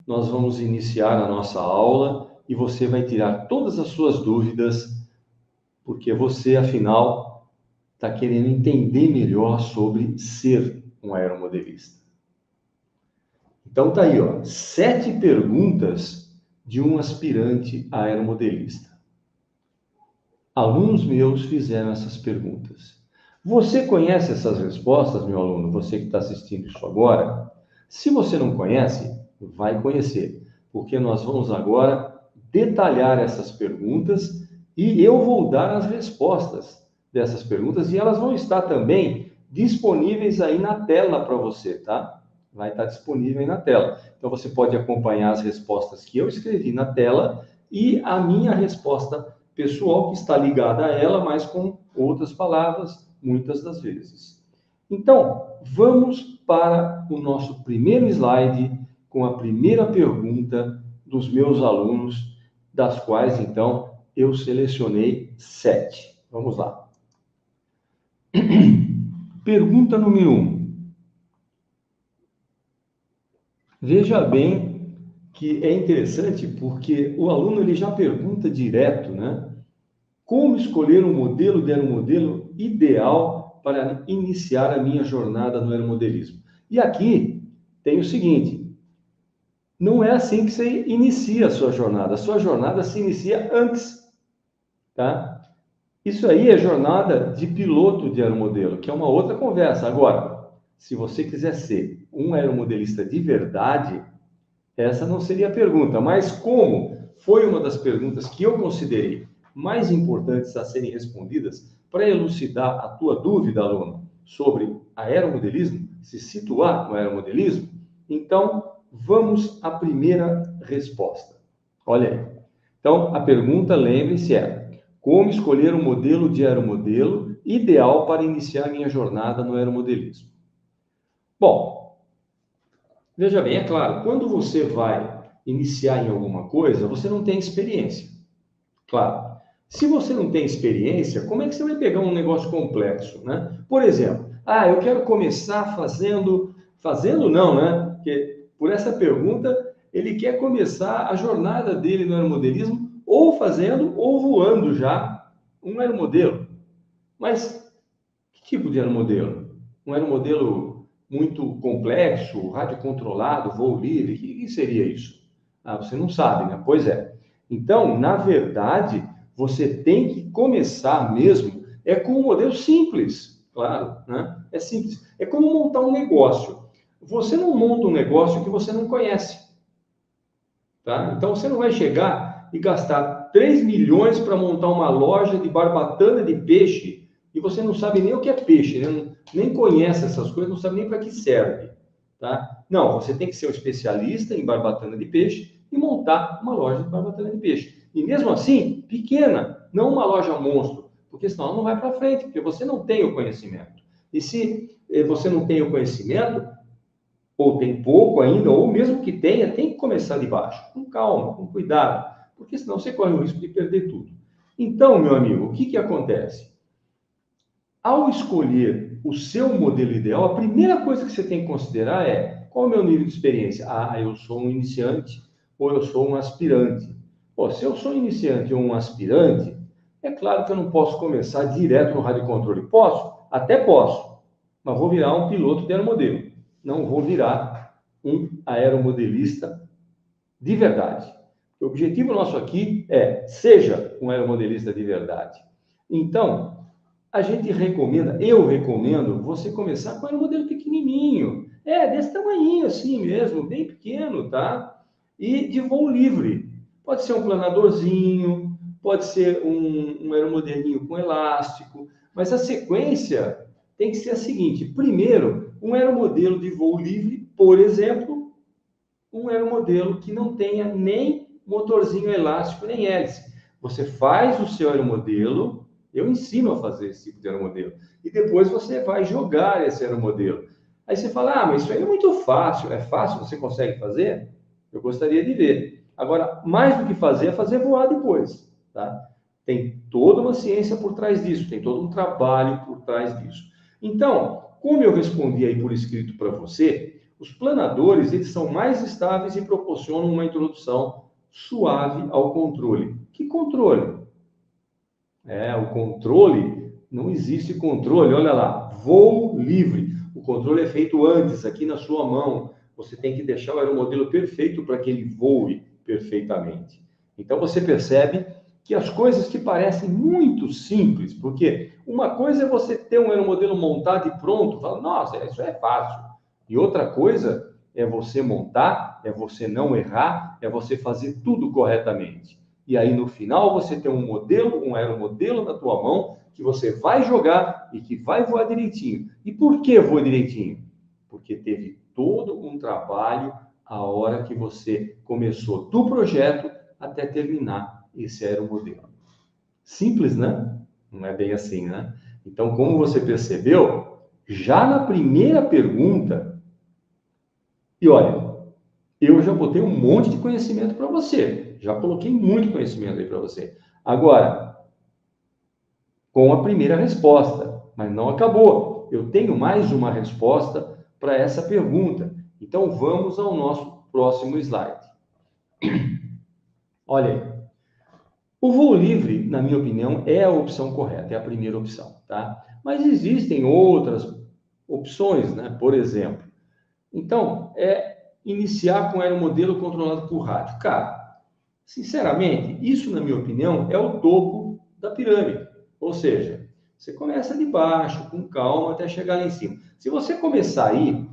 nós vamos iniciar a nossa aula e você vai tirar todas as suas dúvidas, porque você, afinal, está querendo entender melhor sobre ser um aeromodelista. Então tá aí, ó, 7 perguntas de um aspirante aeromodelista. Alunos meus fizeram essas perguntas. Você conhece essas respostas, meu aluno? Você que está assistindo isso agora? Se você não conhece, vai conhecer, porque nós vamos agora detalhar essas perguntas e eu vou dar as respostas dessas perguntas e elas vão estar também disponíveis aí na tela para você, tá? Vai estar disponível aí na tela. Então você pode acompanhar as respostas que eu escrevi na tela e a minha resposta pessoal que está ligada a ela, mas com outras palavras, muitas das vezes. Então, vamos para o nosso primeiro slide com a primeira pergunta dos meus alunos, das quais, então, eu selecionei 7. Vamos lá. Pergunta número 1. Veja bem que é interessante porque o aluno ele já pergunta direto, né? Como escolher um modelo de aeromodelo ideal para iniciar a minha jornada no aeromodelismo? E aqui tem o seguinte, não é assim que você inicia a sua jornada se inicia antes, tá? Isso aí é jornada de piloto de aeromodelo, que é uma outra conversa. Agora, se você quiser ser um aeromodelista de verdade, essa não seria a pergunta, mas como foi uma das perguntas que eu considerei mais importantes a serem respondidas para elucidar a tua dúvida, aluno, sobre aeromodelismo, se situar no aeromodelismo, então vamos à primeira resposta. Olha aí. Então, a pergunta, lembre-se, é: como escolher um modelo de aeromodelo ideal para iniciar minha jornada no aeromodelismo? Bom, veja bem, é claro, quando você vai iniciar em alguma coisa, você não tem experiência. Claro. Se você não tem experiência, como é que você vai pegar um negócio complexo, né? Por exemplo, eu quero começar fazendo não, né? Porque por essa pergunta, ele quer começar a jornada dele no aeromodelismo ou fazendo ou voando já um aeromodelo. Mas que tipo de aeromodelo? Um aeromodelo muito complexo, radiocontrolado, voo livre? O que seria isso? Você não sabe, né? Pois é. Então, na verdade, você tem que começar mesmo com um modelo simples, claro, né? É simples. É como montar um negócio. Você não monta um negócio que você não conhece, tá? Então, você não vai chegar e gastar 3 milhões para montar uma loja de barbatana de peixe e você não sabe nem o que é peixe, né? Nem conhece essas coisas, não sabe nem para que serve, tá? Não, você tem que ser um especialista em barbatana de peixe e montar uma loja de barbatana de peixe. E mesmo assim, pequena, não uma loja monstro, porque senão ela não vai para frente, porque você não tem o conhecimento. E se você não tem o conhecimento, ou tem pouco ainda, ou mesmo que tenha, tem que começar de baixo, com calma, com cuidado, porque senão você corre o risco de perder tudo. Então, meu amigo, o que acontece? Ao escolher o seu modelo ideal, a primeira coisa que você tem que considerar é: qual é o meu nível de experiência? Eu sou um iniciante ou eu sou um aspirante. Se eu sou um iniciante ou um aspirante, é claro que eu não posso começar direto no radiocontrole. Posso? Até posso, mas vou virar um piloto de aeromodelo. Não vou virar um aeromodelista de verdade. O objetivo nosso aqui é: seja um aeromodelista de verdade. Então, eu recomendo você começar com um modelo pequenininho. Desse tamanhinho assim mesmo, bem pequeno, tá? E de voo livre. Pode ser um planadorzinho, pode ser um aeromodelinho com elástico, mas a sequência tem que ser a seguinte: primeiro, um aeromodelo de voo livre, por exemplo, um aeromodelo que não tenha nem motorzinho elástico, nem hélice. Você faz o seu aeromodelo, eu ensino a fazer esse tipo de aeromodelo, e depois você vai jogar esse aeromodelo. Aí você fala: mas isso aí é muito fácil. É fácil? Você consegue fazer? Eu gostaria de ver. Agora, mais do que fazer, é fazer voar depois, tá? Tem toda uma ciência por trás disso, tem todo um trabalho por trás disso. Então, como eu respondi aí por escrito para você, Os planadores, eles são mais estáveis e proporcionam uma introdução suave ao controle. Que controle? O controle, não existe controle, olha lá, voo livre. O controle é feito antes, aqui na sua mão. Você tem que deixar o aeromodelo perfeito para que ele voe perfeitamente. Então você percebe que as coisas que parecem muito simples, porque uma coisa é você ter um aeromodelo montado e pronto, fala, nossa, isso é fácil. E outra coisa é você montar, é você não errar, é você fazer tudo corretamente. E aí no final você tem um modelo, um aeromodelo na tua mão que você vai jogar e que vai voar direitinho. E por que voa direitinho? Porque teve todo um trabalho a hora que você começou do projeto até terminar esse aeromodelo. Simples, né? Não é bem assim, né? Então, como você percebeu, já na primeira pergunta, e olha, eu já botei um monte de conhecimento para você, já coloquei muito conhecimento aí para você. Agora, com a primeira resposta, mas não acabou. Eu tenho mais uma resposta para essa pergunta. Então, vamos ao nosso próximo slide. Olha aí. O voo livre, na minha opinião, é a opção correta, é a primeira opção, tá? Mas existem outras opções, né? Por exemplo, então, iniciar com aeromodelo controlado por rádio. Cara, sinceramente, isso, na minha opinião, é o topo da pirâmide. Ou seja, você começa de baixo, com calma, até chegar lá em cima. Se você começar aí,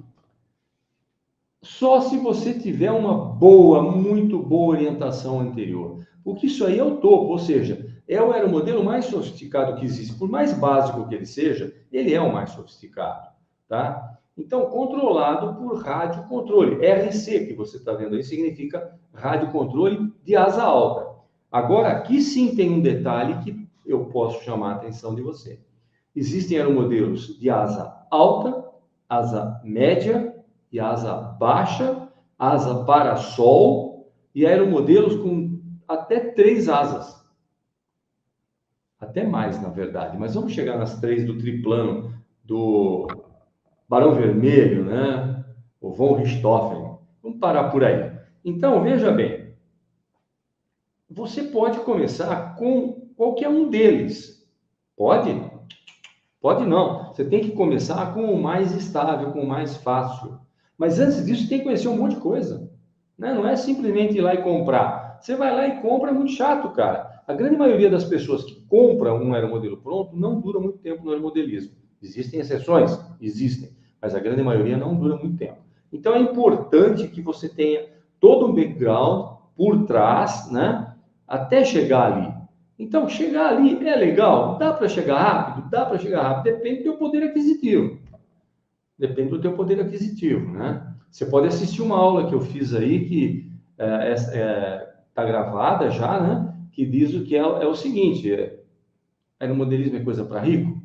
só se você tiver uma boa, muito boa orientação anterior. Porque isso aí é o topo, ou seja, é o aeromodelo mais sofisticado que existe. Por mais básico que ele seja, ele é o mais sofisticado, tá? Então, controlado por rádio controle. RC, que você está vendo aí, significa rádio controle de asa alta. Agora, aqui sim tem um detalhe que eu posso chamar a atenção de você. Existem aeromodelos de asa alta, asa média e asa baixa, asa parasol e aeromodelos com até 3 asas. Até mais, na verdade. Mas vamos chegar nas 3 do triplano, do Barão Vermelho, né? O von Richthofen. Vamos parar por aí. Então, veja bem. Você pode começar com qualquer um deles. Pode? Pode não. Você tem que começar com o mais estável, com o mais fácil. Mas antes disso, tem que conhecer um monte de coisa. Né? Não é simplesmente ir lá e comprar. Você vai lá e compra, é muito chato, cara. A grande maioria das pessoas que compram um aeromodelo pronto não dura muito tempo no aeromodelismo. Existem exceções? Existem. Mas a grande maioria não dura muito tempo. Então é importante que você tenha todo um background por trás, né? Até chegar ali. Então, chegar ali é legal? Dá para chegar rápido? Dá para chegar rápido. Depende do teu poder aquisitivo. Depende do teu poder aquisitivo, né? Você pode assistir uma aula que eu fiz aí, que está gravada já, né? Que diz o que é o seguinte, aeromodelismo é coisa para rico?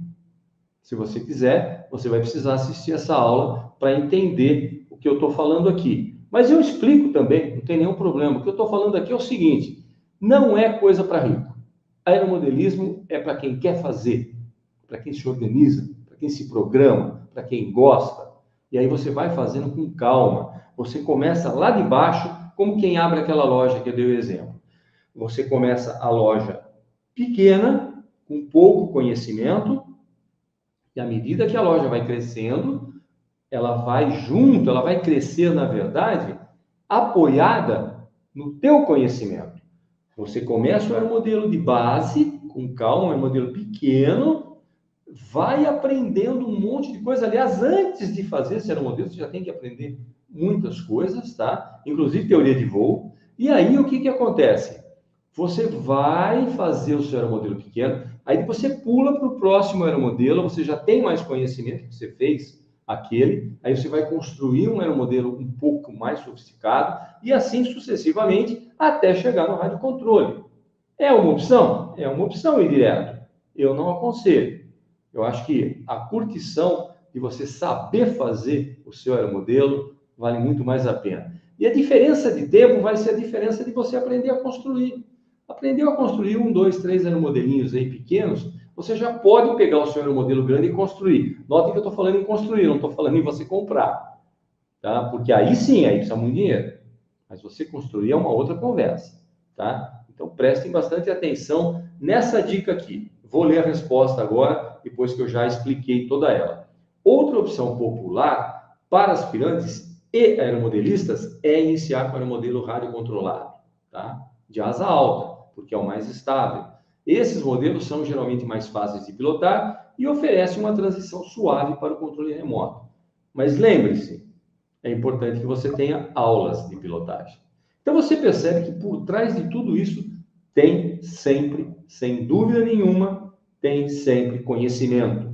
Se você quiser, você vai precisar assistir essa aula para entender o que eu estou falando aqui. Mas eu explico também, não tem nenhum problema. O que eu estou falando aqui é o seguinte, não é coisa para rico. Aeromodelismo é para quem quer fazer, para quem se organiza, para quem se programa, para quem gosta. E aí você vai fazendo com calma. Você começa lá de baixo, como quem abre aquela loja que eu dei o exemplo. Você começa a loja pequena, com pouco conhecimento, e à medida que a loja vai crescendo, ela vai crescer, na verdade, apoiada no teu conhecimento. Você começa o aeromodelo de base, com calma, é um modelo pequeno, vai aprendendo um monte de coisa. Aliás, antes de fazer esse aeromodelo, você já tem que aprender muitas coisas, tá? Inclusive teoria de voo. E aí, o que acontece? Você vai fazer o seu aeromodelo pequeno, aí depois você pula para o próximo aeromodelo, você já tem mais conhecimento que você fez aquele, aí você vai construir um aeromodelo um pouco mais sofisticado e assim sucessivamente até chegar no rádio controle. É uma opção? É uma opção ir direto. Eu não aconselho. Eu acho que a curtição de você saber fazer o seu aeromodelo vale muito mais a pena. E a diferença de tempo vai ser a diferença de você aprender a construir. Aprendeu a construir 1, 2, 3 aeromodelinhos aí pequenos, você já pode pegar o seu aeromodelo grande e construir. Notem que eu estou falando em construir, não estou falando em você comprar. tá? Porque aí sim, aí precisa muito dinheiro. Mas você construir é uma outra conversa, tá? Então prestem bastante atenção nessa dica aqui. Vou ler a resposta agora, depois que eu já expliquei toda ela. Outra opção popular para aspirantes e aeromodelistas é iniciar com o aeromodelo radiocontrolado, tá? De asa alta, porque é o mais estável. Esses modelos são geralmente mais fáceis de pilotar e oferecem uma transição suave para o controle remoto. Mas lembre-se, é importante que você tenha aulas de pilotagem. Então você percebe que por trás de tudo isso tem sempre, sem dúvida nenhuma, tem sempre conhecimento.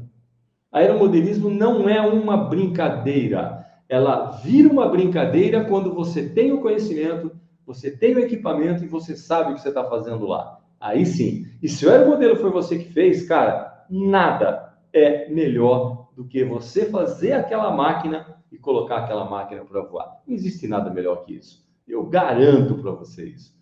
Aeromodelismo não é uma brincadeira. Ela vira uma brincadeira quando você tem o conhecimento, você tem o equipamento e você sabe o que você está fazendo lá. Aí sim. E se o aeromodelo foi você que fez, cara, nada é melhor do que você fazer aquela máquina e colocar aquela máquina para voar. Não existe nada melhor que isso. Eu garanto para vocês.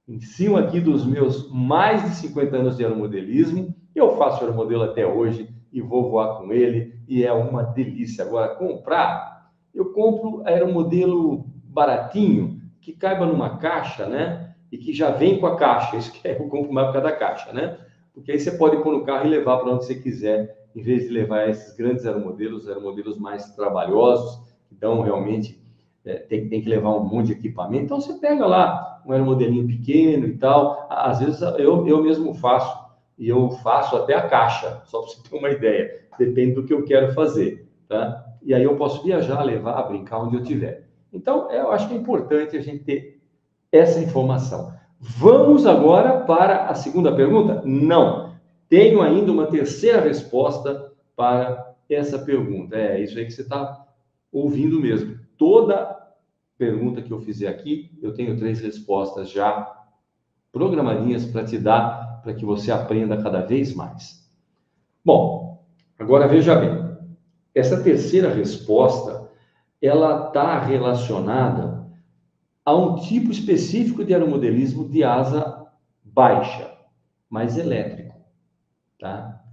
Em cima aqui dos meus mais de 50 anos de aeromodelismo, eu faço aeromodelo até hoje e vou voar com ele e é uma delícia. Agora, comprar, eu compro aeromodelo baratinho, que caiba numa caixa, né? E que já vem com a caixa, isso que eu compro mais por causa da caixa, né? Porque aí você pode pôr no carro e levar para onde você quiser, em vez de levar esses grandes aeromodelos mais trabalhosos, que dão realmente, tem que levar um monte de equipamento. Então você pega lá um aeromodelinho pequeno e tal, às vezes eu mesmo faço, e eu faço até a caixa, só para você ter uma ideia, depende do que eu quero fazer, tá? E aí eu posso viajar, levar, brincar onde eu tiver. Então, eu acho que é importante a gente ter essa informação. Vamos agora para a segunda pergunta? Não. Tenho ainda uma terceira resposta para essa pergunta. É isso aí que você está ouvindo mesmo. Toda pergunta que eu fizer aqui, eu tenho 3 respostas já programadinhas para te dar, para que você aprenda cada vez mais. Bom, agora veja bem. Essa terceira resposta, ela está relacionada a um tipo específico de aeromodelismo de asa baixa, mas elétrico, tá?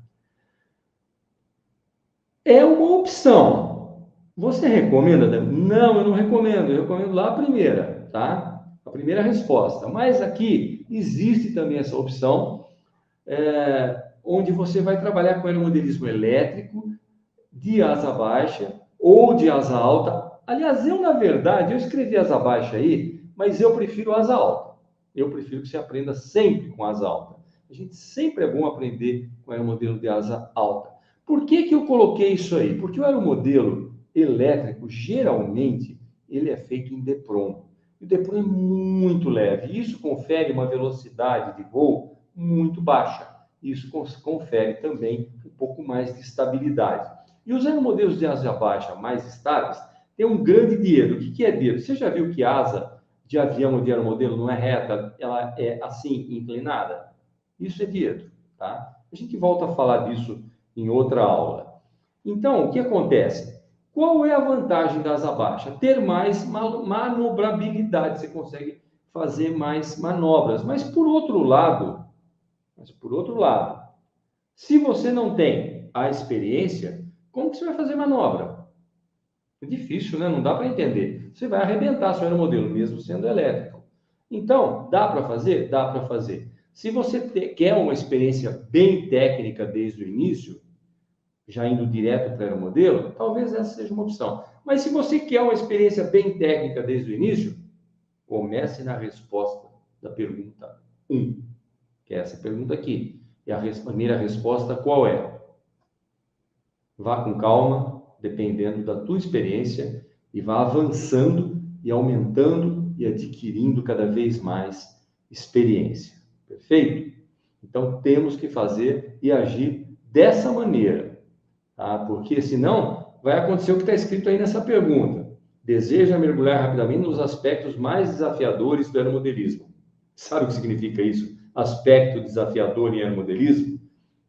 É uma opção. Você recomenda? Não, eu não recomendo. Eu recomendo lá a primeira, tá? A primeira resposta. Mas aqui existe também essa opção, onde você vai trabalhar com aeromodelismo elétrico de asa baixa ou de asa alta. Aliás, na verdade, eu escrevi asa baixa aí, mas eu prefiro asa alta. Eu prefiro que você aprenda sempre com asa alta. A gente sempre é bom aprender com o aeromodelo de asa alta. Por que eu coloquei isso aí? Porque o aeromodelo elétrico, geralmente, ele é feito em Deprom. E o Deprom é muito leve. E isso confere uma velocidade de voo muito baixa. Isso confere também um pouco mais de estabilidade. E os aeromodelos de asa baixa mais estáveis têm um grande diedo. O que é diedo? Você já viu que a asa de avião ou de aeromodelo não é reta, ela é assim, inclinada? Isso é diedo, tá? A gente volta a falar disso em outra aula. Então, o que acontece? Qual é a vantagem da asa baixa? Ter mais manobrabilidade, você consegue fazer mais manobras. Mas por outro lado, se você não tem a experiência, como que você vai fazer manobra? É difícil, né? Não dá para entender. Você vai arrebentar seu aeromodelo, mesmo sendo elétrico. Então, dá para fazer? Dá para fazer. Se você quer uma experiência bem técnica desde o início, já indo direto para o aeromodelo, talvez essa seja uma opção. Mas se você quer uma experiência bem técnica desde o início, comece na resposta da pergunta 1, que é essa pergunta aqui. E a primeira resposta qual é? Vá com calma, dependendo da tua experiência, e vá avançando e aumentando e adquirindo cada vez mais experiência. Perfeito? Então, temos que fazer e agir dessa maneira, tá? Porque senão vai acontecer o que está escrito aí nessa pergunta. Deseja mergulhar rapidamente nos aspectos mais desafiadores do aeromodelismo. Sabe o que significa isso? Aspecto desafiador em aeromodelismo?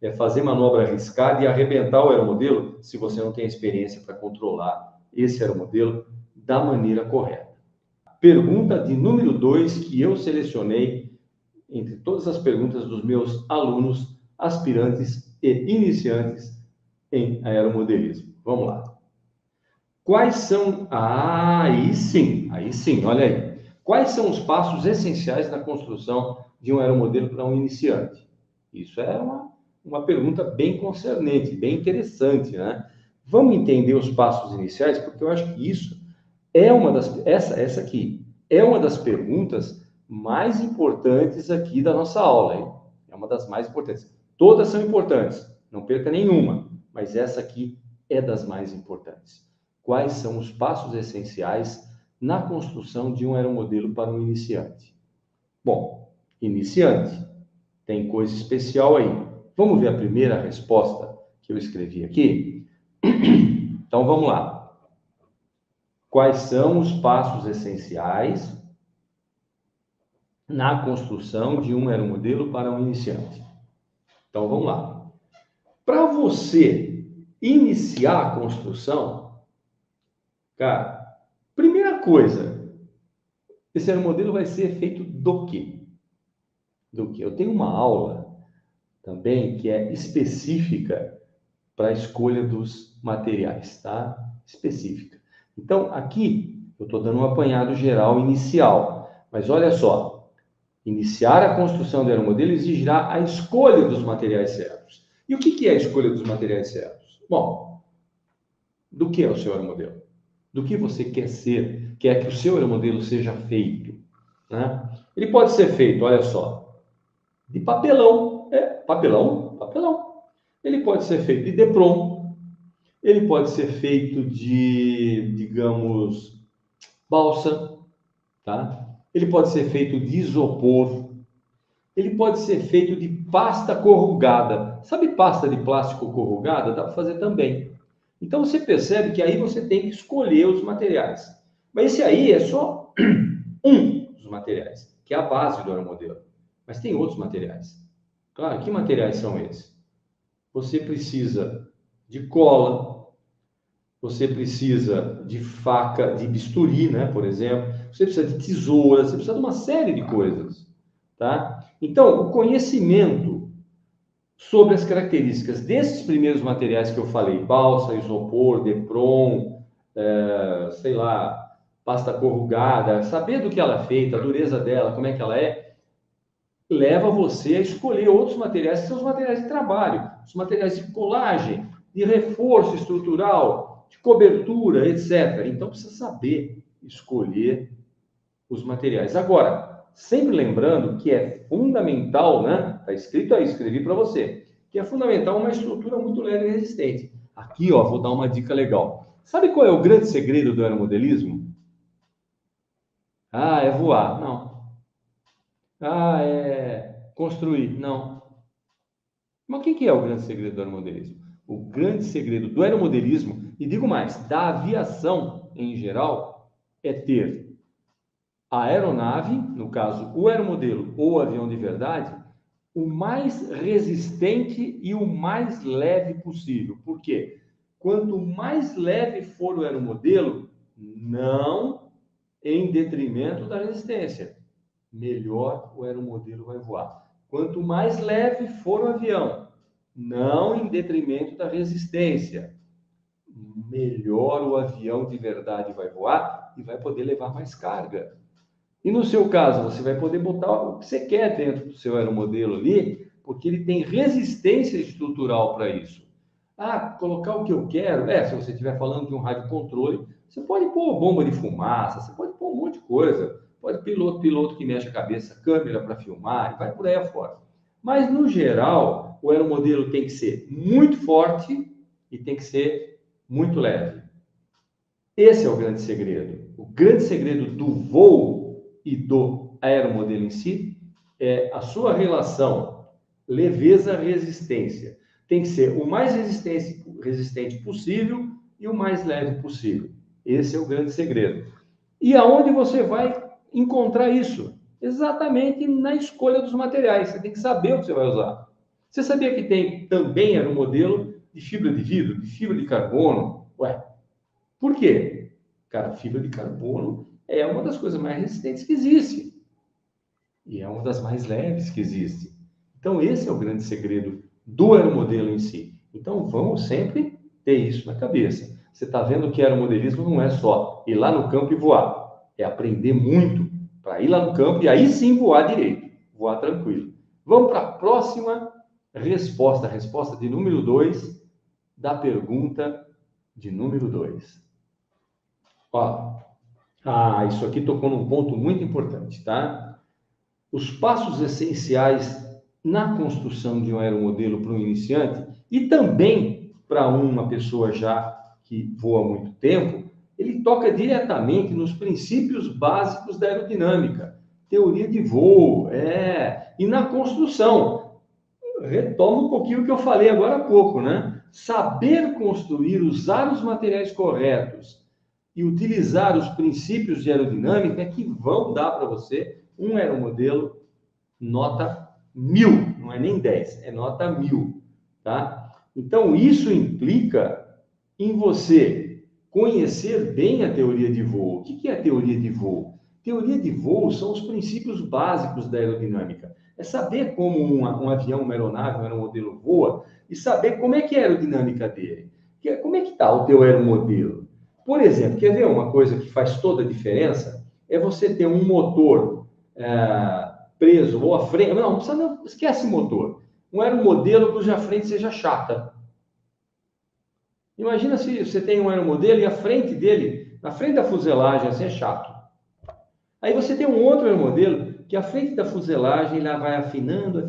É fazer manobra arriscada e arrebentar o aeromodelo se você não tem experiência para controlar esse aeromodelo da maneira correta. Pergunta de número 2 que eu selecionei entre todas as perguntas dos meus alunos, aspirantes e iniciantes em aeromodelismo. Vamos lá. Quais são... Ah, aí sim, olha aí. Quais são os passos essenciais na construção de um aeromodelo para um iniciante? Isso é uma pergunta bem concernente, bem interessante, né? Vamos entender os passos iniciais, porque eu acho que isso é uma das... Essa aqui é uma das perguntas mais importantes aqui da nossa aula, hein? É uma das mais importantes. Todas são importantes, não perca nenhuma, mas essa aqui é das mais importantes. Quais são os passos essenciais na construção de um aeromodelo para um iniciante? Bom, iniciante, tem coisa especial aí. Vamos ver a primeira resposta que eu escrevi aqui? Então vamos lá. Quais são os passos essenciais na construção de um aeromodelo para um iniciante? Então vamos lá. Para você iniciar a construção, cara, primeira coisa, esse aeromodelo vai ser feito do quê? Do quê? Eu tenho uma aula também que é específica para a escolha dos materiais, tá? Específica. Então, aqui eu estou dando um apanhado geral inicial, mas olha só, iniciar a construção do aeromodelo exigirá a escolha dos materiais certos. E o que é a escolha dos materiais certos? Bom, do que é o seu aeromodelo? Do que você quer ser, quer que o seu aeromodelo seja feito, né? Ele pode ser feito, olha só, de papelão. Papelão, papelão. Ele pode ser feito de Depron, ele pode ser feito de, digamos, balsa, tá? Ele pode ser feito de isopor, ele pode ser feito de pasta corrugada. Sabe pasta de plástico corrugada? Dá para fazer também. Então você percebe que aí você tem que escolher os materiais. Mas esse aí é só um dos materiais, que é a base do aeromodelo. Mas tem outros materiais. Claro, que materiais são esses? Você precisa de cola, você precisa de faca, de bisturi, né, por exemplo. Você precisa de tesoura, você precisa de uma série de coisas, tá? Então, o conhecimento sobre as características desses primeiros materiais que eu falei, balsa, isopor, Depron, sei lá, pasta corrugada, saber do que ela é feita, a dureza dela, como é que ela é, leva você a escolher outros materiais que são os materiais de trabalho, os materiais de colagem, de reforço estrutural, de cobertura, etc. Então, precisa saber escolher os materiais. Agora, sempre lembrando que é fundamental, né? Está escrito aí, escrevi para você, que é fundamental uma estrutura muito leve e resistente. Aqui, ó, vou dar uma dica legal. Sabe qual é o grande segredo do aeromodelismo? Ah, é voar. Não. Ah, é construir. Não. Mas o que é o grande segredo do aeromodelismo? O grande segredo do aeromodelismo, e digo mais, da aviação em geral, é ter a aeronave, no caso o aeromodelo ou o avião de verdade, o mais resistente e o mais leve possível. Por quê? Quanto mais leve for o aeromodelo, não em detrimento da resistência, melhor o aeromodelo vai voar. Quanto mais leve for o avião, não em detrimento da resistência, melhor o avião de verdade vai voar e vai poder levar mais carga. E no seu caso, você vai poder botar o que você quer dentro do seu aeromodelo ali, porque ele tem resistência estrutural para isso. Ah, colocar o que eu quero? Se você estiver falando de um rádio controle, você pode pôr bomba de fumaça, você pode pôr um monte de coisa. Pode piloto que mexe a cabeça, câmera para filmar, e vai por aí afora. Mas, no geral, o aeromodelo tem que ser muito forte e tem que ser muito leve. Esse é o grande segredo. O grande segredo do voo e do aeromodelo em si é a sua relação leveza-resistência. Tem que ser o mais resistente possível e o mais leve possível. Esse é o grande segredo. E aonde você vai encontrar isso? Exatamente na escolha dos materiais. Você tem que saber o que você vai usar. Você sabia que tem também aeromodelo de fibra de vidro, de fibra de carbono? Ué, por quê? Cara, fibra de carbono é uma das coisas mais resistentes que existe. E é uma das mais leves que existe. Então, esse é o grande segredo do aeromodelo em si. Então, vamos sempre ter isso na cabeça. você está vendo que aeromodelismo não é só ir lá no campo e voar, é aprender muito para ir lá no campo e aí sim voar direito, voar tranquilo. Vamos para a próxima resposta, a resposta de número 2 da pergunta de número 2. Isso aqui tocou num ponto muito importante, tá? Os passos essenciais na construção de um aeromodelo para um iniciante e também para uma pessoa já que voa há muito tempo, ele toca diretamente nos princípios básicos da aerodinâmica, teoria de voo, e na construção. Retoma um pouquinho o que eu falei agora há pouco, né? Saber construir, usar os materiais corretos e utilizar os princípios de aerodinâmica que vão dar para você um aeromodelo nota 1000, não é nem 10, é nota 1000, tá? Então, isso implica em você conhecer bem a teoria de voo. O que é a teoria de voo? Teoria de voo são os princípios básicos da aerodinâmica. É saber como um avião, uma aeronave, um aeromodelo voa e saber como é que é a aerodinâmica dele. Como é que está o teu aeromodelo? Por exemplo, quer ver uma coisa que faz toda a diferença? É você ter um motor preso ou a frente. Não precisa, não, esquece motor. Um aeromodelo cuja frente seja chata. Imagina se você tem um aeromodelo e a frente dele, na frente da fuselagem, assim é chato. Aí você tem um outro aeromodelo que a frente da fuselagem ele vai afinando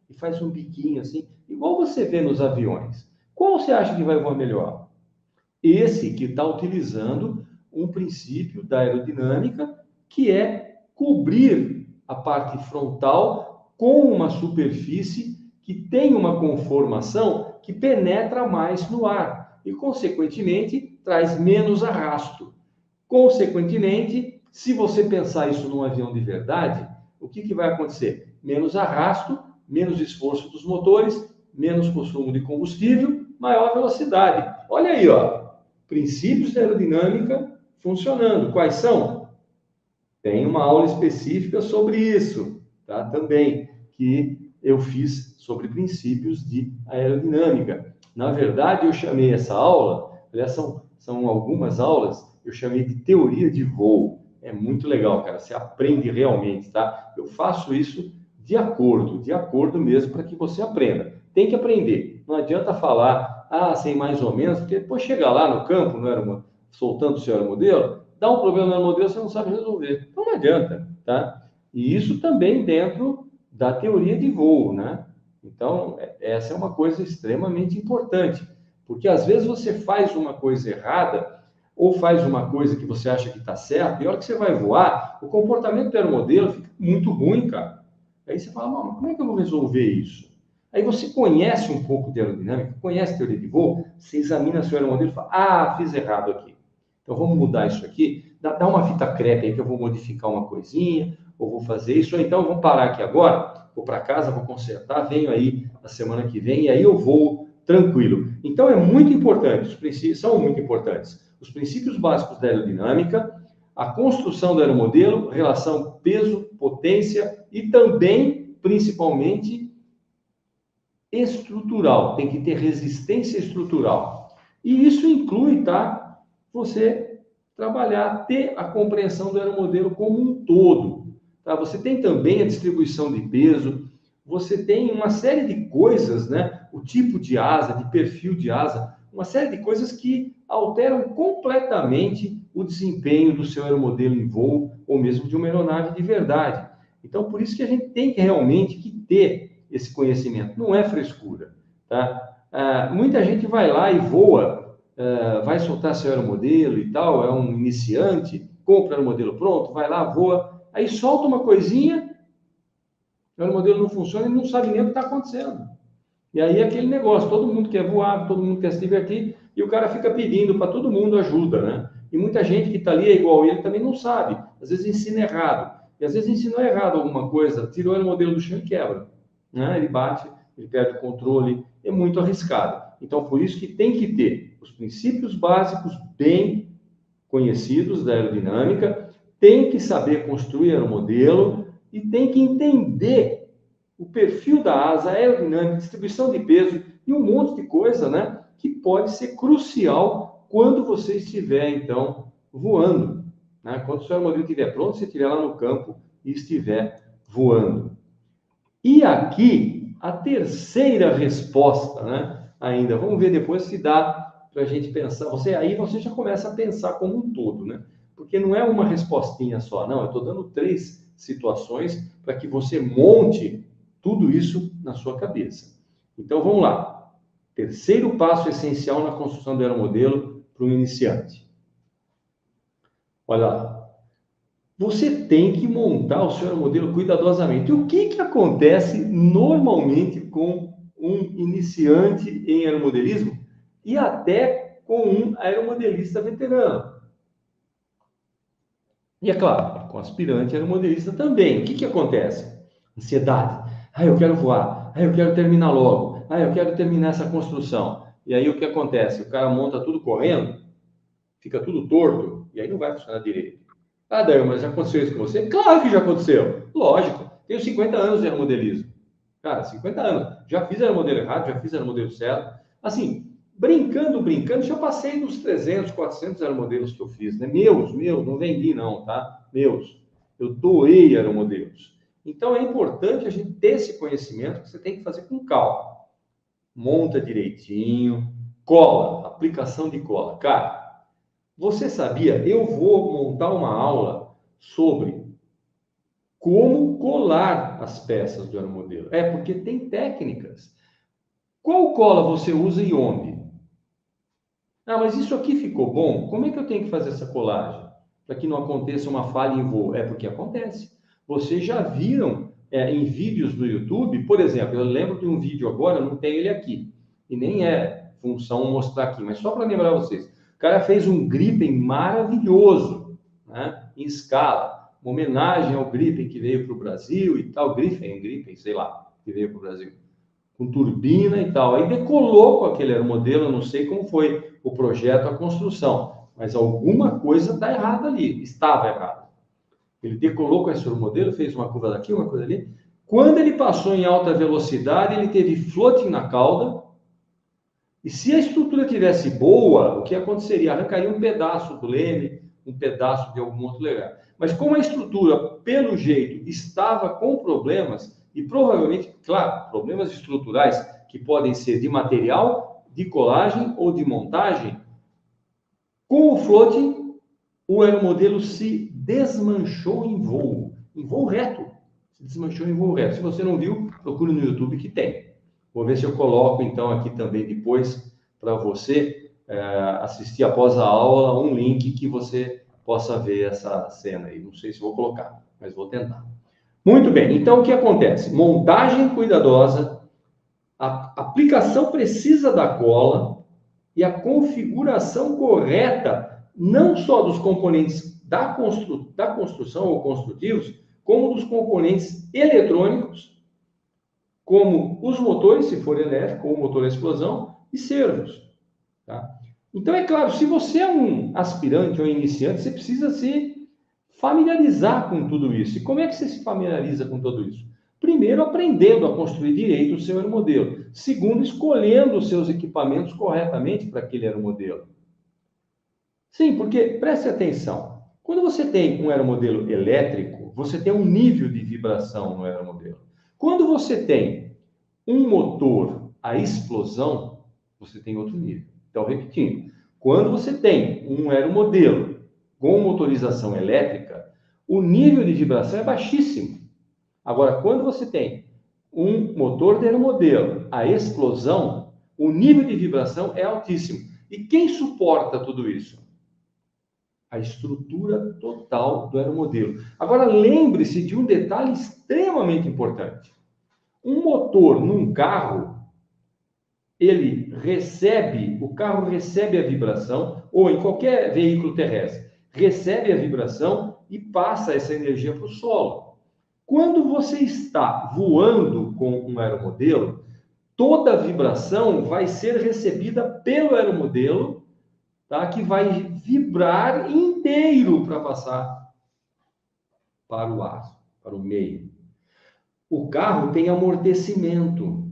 e faz um biquinho assim, igual você vê nos aviões. Qual você acha que vai voar melhor? Esse que está utilizando um princípio da aerodinâmica, que é cobrir a parte frontal com uma superfície que tem uma conformação que penetra mais no ar e, consequentemente, traz menos arrasto. Consequentemente, se você pensar isso num avião de verdade, o que vai acontecer? Menos arrasto, menos esforço dos motores, menos consumo de combustível, maior velocidade. Olha aí, princípios da aerodinâmica funcionando. Quais são? Tem uma aula específica sobre isso, tá? Também, que eu fiz sobre princípios de aerodinâmica. Na verdade, eu chamei essa aula, aliás, são algumas aulas, eu chamei de teoria de voo. É muito legal, cara, você aprende realmente, tá? Eu faço isso de acordo mesmo, para que você aprenda. Tem que aprender. Não adianta falar, sei mais ou menos, porque depois chega lá no campo, soltando o seu aeromodelo, dá um problema no aeromodelo, você não sabe resolver. Então não adianta, tá? E isso também dentro da teoria de voo, né? Então, essa é uma coisa extremamente importante, porque às vezes você faz uma coisa errada ou faz uma coisa que você acha que está certo, e a hora que você vai voar, o comportamento do aeromodelo fica muito ruim, cara. Aí você fala, mas como é que eu vou resolver isso? Aí você conhece um pouco de aerodinâmica, conhece teoria de voo, você examina seu aeromodelo e fala, fiz errado aqui. Então vamos mudar isso aqui, dá uma fita crepe aí que eu vou modificar uma coisinha, ou vou fazer isso, ou então vamos parar aqui agora, vou para casa, vou consertar, venho aí na semana que vem, e aí eu vou tranquilo. Então é muito importante, os princípios são muito importantes. Os princípios básicos da aerodinâmica, a construção do aeromodelo, relação peso, potência e também, principalmente, estrutural. Tem que ter resistência estrutural. E isso inclui, tá? Você trabalhar, ter a compreensão do aeromodelo como um todo. Tá? Você tem também a distribuição de peso, você tem uma série de coisas, né? O tipo de asa, de perfil de asa, uma série de coisas que alteram completamente o desempenho do seu aeromodelo em voo ou mesmo de uma aeronave de verdade. Então, por isso que a gente tem que realmente ter esse conhecimento. Não é frescura, tá? Muita gente vai lá e voa, vai soltar seu aeromodelo e tal, é um iniciante, compra o modelo pronto, vai lá, voa, aí solta uma coisinha, o aeromodelo não funciona e não sabe nem o que está acontecendo. E aí é aquele negócio, todo mundo quer voar, todo mundo quer se divertir, e o cara fica pedindo para todo mundo ajuda, né? E muita gente que está ali é igual ele também não sabe, às vezes ensina errado, e às vezes ensinou errado alguma coisa, tirou o aeromodelo do chão e quebra, né? Ele bate, ele perde o controle, é muito arriscado. Então, por isso que tem que ter os princípios básicos bem conhecidos da aerodinâmica, tem que saber construir aeromodelo e tem que entender o perfil da asa, a aerodinâmica, distribuição de peso e um monte de coisa, né, que pode ser crucial quando você estiver, então, voando, né? Quando o seu aeromodelo estiver pronto, você estiver lá no campo e estiver voando. E aqui, a terceira resposta, né? Ainda, vamos ver depois se dá para a gente pensar. Aí você já começa a pensar como um todo, né? Porque não é uma respostinha só, não. Eu estou dando 3 situações para que você monte tudo isso na sua cabeça. Então, vamos lá. Terceiro passo essencial na construção do aeromodelo para um iniciante. Olha lá. Você tem que montar o seu aeromodelo cuidadosamente. O que acontece normalmente com um iniciante em aeromodelismo e até com um aeromodelista veterano? E é claro, com aspirante aeromodelista também. O que acontece? Ansiedade. Eu quero voar. Eu quero terminar logo. Eu quero terminar essa construção. E aí o que acontece? O cara monta tudo correndo, fica tudo torto, e aí não vai funcionar direito. Daí, mas já aconteceu isso com você? Claro que já aconteceu. Lógico. Tenho 50 anos de aeromodelismo. Cara, 50 anos. Já fiz aeromodelo errado, já fiz aeromodelo certo. Assim, brincando, já passei dos 300, 400 aeromodelos que eu fiz, né? Meus, não vendi não, tá? Meus. Eu doei aeromodelos. Então, é importante a gente ter esse conhecimento que você tem que fazer com calma. Monta direitinho, cola, aplicação de cola. Cara, você sabia? Eu vou montar uma aula sobre como colar as peças do aeromodelo. Porque tem técnicas. Qual cola você usa e onde? Mas isso aqui ficou bom? Como é que eu tenho que fazer essa colagem? Para que não aconteça uma falha em voo. Porque acontece. Vocês já viram em vídeos no YouTube, por exemplo, eu lembro de um vídeo agora, não tenho ele aqui, e nem é função mostrar aqui, mas só para lembrar vocês. O cara fez um Gripen maravilhoso, né, em escala, uma homenagem ao Gripen que veio para o Brasil e tal, Gripen, sei lá, que veio para o Brasil, com turbina e tal. Aí decolou com aquele aeromodelo, eu não sei como foi o projeto, a construção, mas alguma coisa está errada ali, estava errada. Ele decolou com esse aeromodelo, fez uma curva daqui, uma coisa ali. Quando ele passou em alta velocidade, ele teve floating na cauda. E se a estrutura tivesse boa, o que aconteceria? Arrancaria um pedaço do leme, um pedaço de algum outro lugar. Mas como a estrutura, pelo jeito, estava com problemas, e provavelmente, claro, problemas estruturais que podem ser de material, de colagem ou de montagem, com o floating, o aeromodelo se desmanchou em voo reto. Se desmanchou em voo reto. Se você não viu, procure no YouTube que tem. Vou ver se eu coloco então aqui também depois para você assistir após a aula um link que você possa ver essa cena aí. Não sei se vou colocar, mas vou tentar. Muito bem, então o que acontece? Montagem cuidadosa, a aplicação precisa da cola e a configuração correta, não só dos componentes da construção ou construtivos, como dos componentes eletrônicos, como os motores, se for elétrico, ou motor a explosão, e servos. Tá? Então, é claro, se você é um aspirante ou iniciante, você precisa se familiarizar com tudo isso. E como é que você se familiariza com tudo isso? Primeiro, aprendendo a construir direito o seu aeromodelo. Segundo, escolhendo os seus equipamentos corretamente para aquele aeromodelo. Sim, porque, preste atenção, quando você tem um aeromodelo elétrico, você tem um nível de vibração no aeromodelo. Quando você tem um motor a explosão, você tem outro nível. Então, repetindo, quando você tem um aeromodelo com motorização elétrica, o nível de vibração é baixíssimo. Agora, quando você tem um motor de aeromodelo a explosão, o nível de vibração é altíssimo. E quem suporta tudo isso? A estrutura total do aeromodelo. Agora, lembre-se de um detalhe extremamente importante. Um motor num carro, o carro recebe a vibração, ou em qualquer veículo terrestre, recebe a vibração e passa essa energia para o solo. Quando você está voando com um aeromodelo, toda a vibração vai ser recebida pelo aeromodelo, tá? Que vai vibrar inteiro para passar para o ar, para o meio. O carro tem amortecimento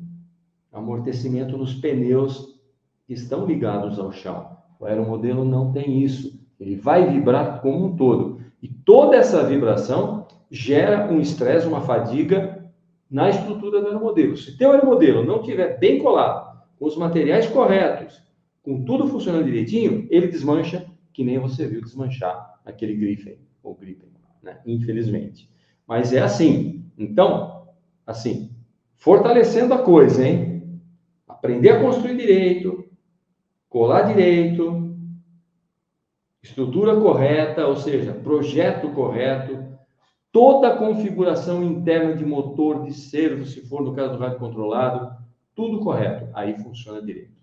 nos pneus que estão ligados ao chão. O aeromodelo não tem isso. Ele vai vibrar como um todo. E toda essa vibração gera um estresse, uma fadiga na estrutura do aeromodelo. Se teu aeromodelo não estiver bem colado, com os materiais corretos, com tudo funcionando direitinho, ele desmancha, que nem você viu desmanchar aquele Gripen, ou Gripen, né? Infelizmente. Mas é assim. Então, assim, fortalecendo a coisa, hein? Aprender a construir direito, colar direito, estrutura correta, ou seja, projeto correto, toda a configuração interna de motor, de servo, se for no caso do rádio controlado, tudo correto. Aí funciona direito.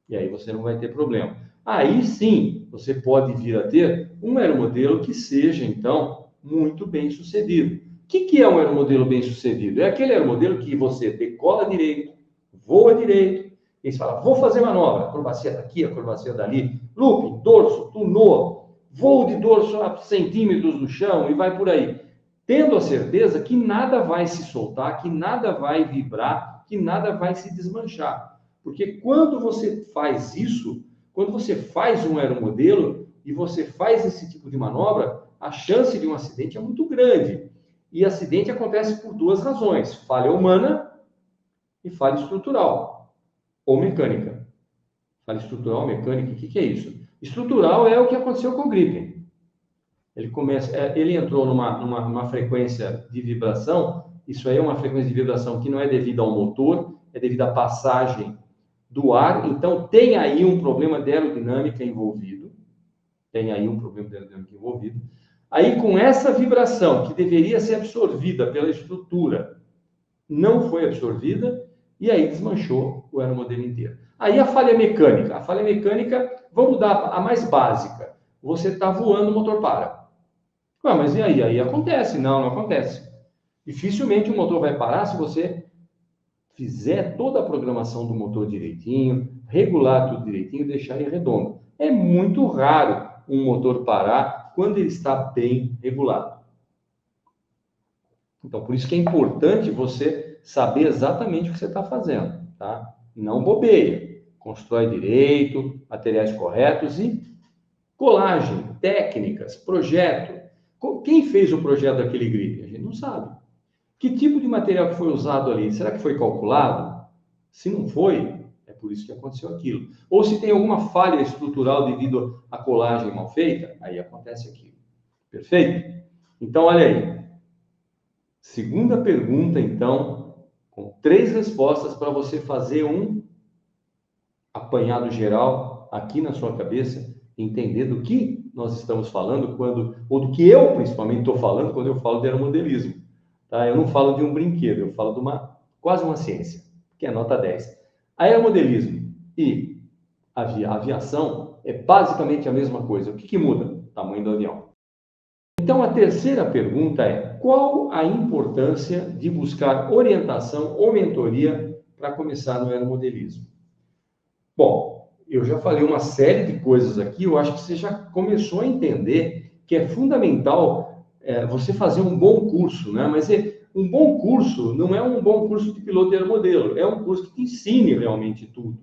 E aí você não vai ter problema. Aí sim, você pode vir a ter um aeromodelo que seja, então, muito bem sucedido. O que é um aeromodelo bem sucedido? É aquele aeromodelo que você decola direito, voa direito, e você fala, vou fazer manobra, acrobacia daqui, acrobacia dali, looping, dorso, tunô, voo de dorso a centímetros do chão e vai por aí. Tendo a certeza que nada vai se soltar, que nada vai vibrar, que nada vai se desmanchar. Porque quando você faz isso, quando você faz um aeromodelo e você faz esse tipo de manobra, a chance de um acidente é muito grande. E acidente acontece por duas razões: falha humana e falha estrutural ou mecânica. Falha estrutural, mecânica, o que é isso? Estrutural é o que aconteceu com o Gripen. Ele entrou numa frequência de vibração. Isso aí é uma frequência de vibração que não é devida ao motor, é devida à passagem do ar. Então, tem aí um problema de aerodinâmica envolvido. Aí, com essa vibração que deveria ser absorvida pela estrutura, não foi absorvida, e aí desmanchou o aeromodelo inteiro. Aí a falha mecânica. A falha mecânica, vamos dar a mais básica. Você está voando, o motor para. Mas e aí? Aí acontece? Não acontece. Dificilmente o motor vai parar se você fizer toda a programação do motor direitinho, regular tudo direitinho, deixar ele redondo. É muito raro um motor parar quando ele está bem regulado. Então, por isso que é importante você saber exatamente o que você está fazendo, tá? Não bobeia. Constrói direito, materiais corretos e colagem, técnicas, projeto. Quem fez o projeto daquele Gripen? A gente não sabe. Que tipo de material que foi usado ali? Será que foi calculado? Se não foi, é por isso que aconteceu aquilo. Ou se tem alguma falha estrutural devido à colagem mal feita, aí acontece aquilo. Perfeito? Então, olha aí. Segunda pergunta, então, com 3 respostas para você fazer um apanhado geral aqui na sua cabeça, entender do que nós estamos falando ou do que eu principalmente estou falando quando eu falo de aeromodelismo. Tá? Eu não falo de um brinquedo, eu falo de quase uma ciência, que é nota 10. Aeromodelismo e aviação é basicamente a mesma coisa. O que muda? O tamanho do avião. Então, a terceira pergunta é: qual a importância de buscar orientação ou mentoria para começar no aeromodelismo? Bom, eu já falei uma série de coisas aqui, eu acho que você já começou a entender que é fundamental você fazer um bom curso, né? Mas um bom curso não é um bom curso de piloto de aeromodelo, é um curso que te ensine realmente tudo,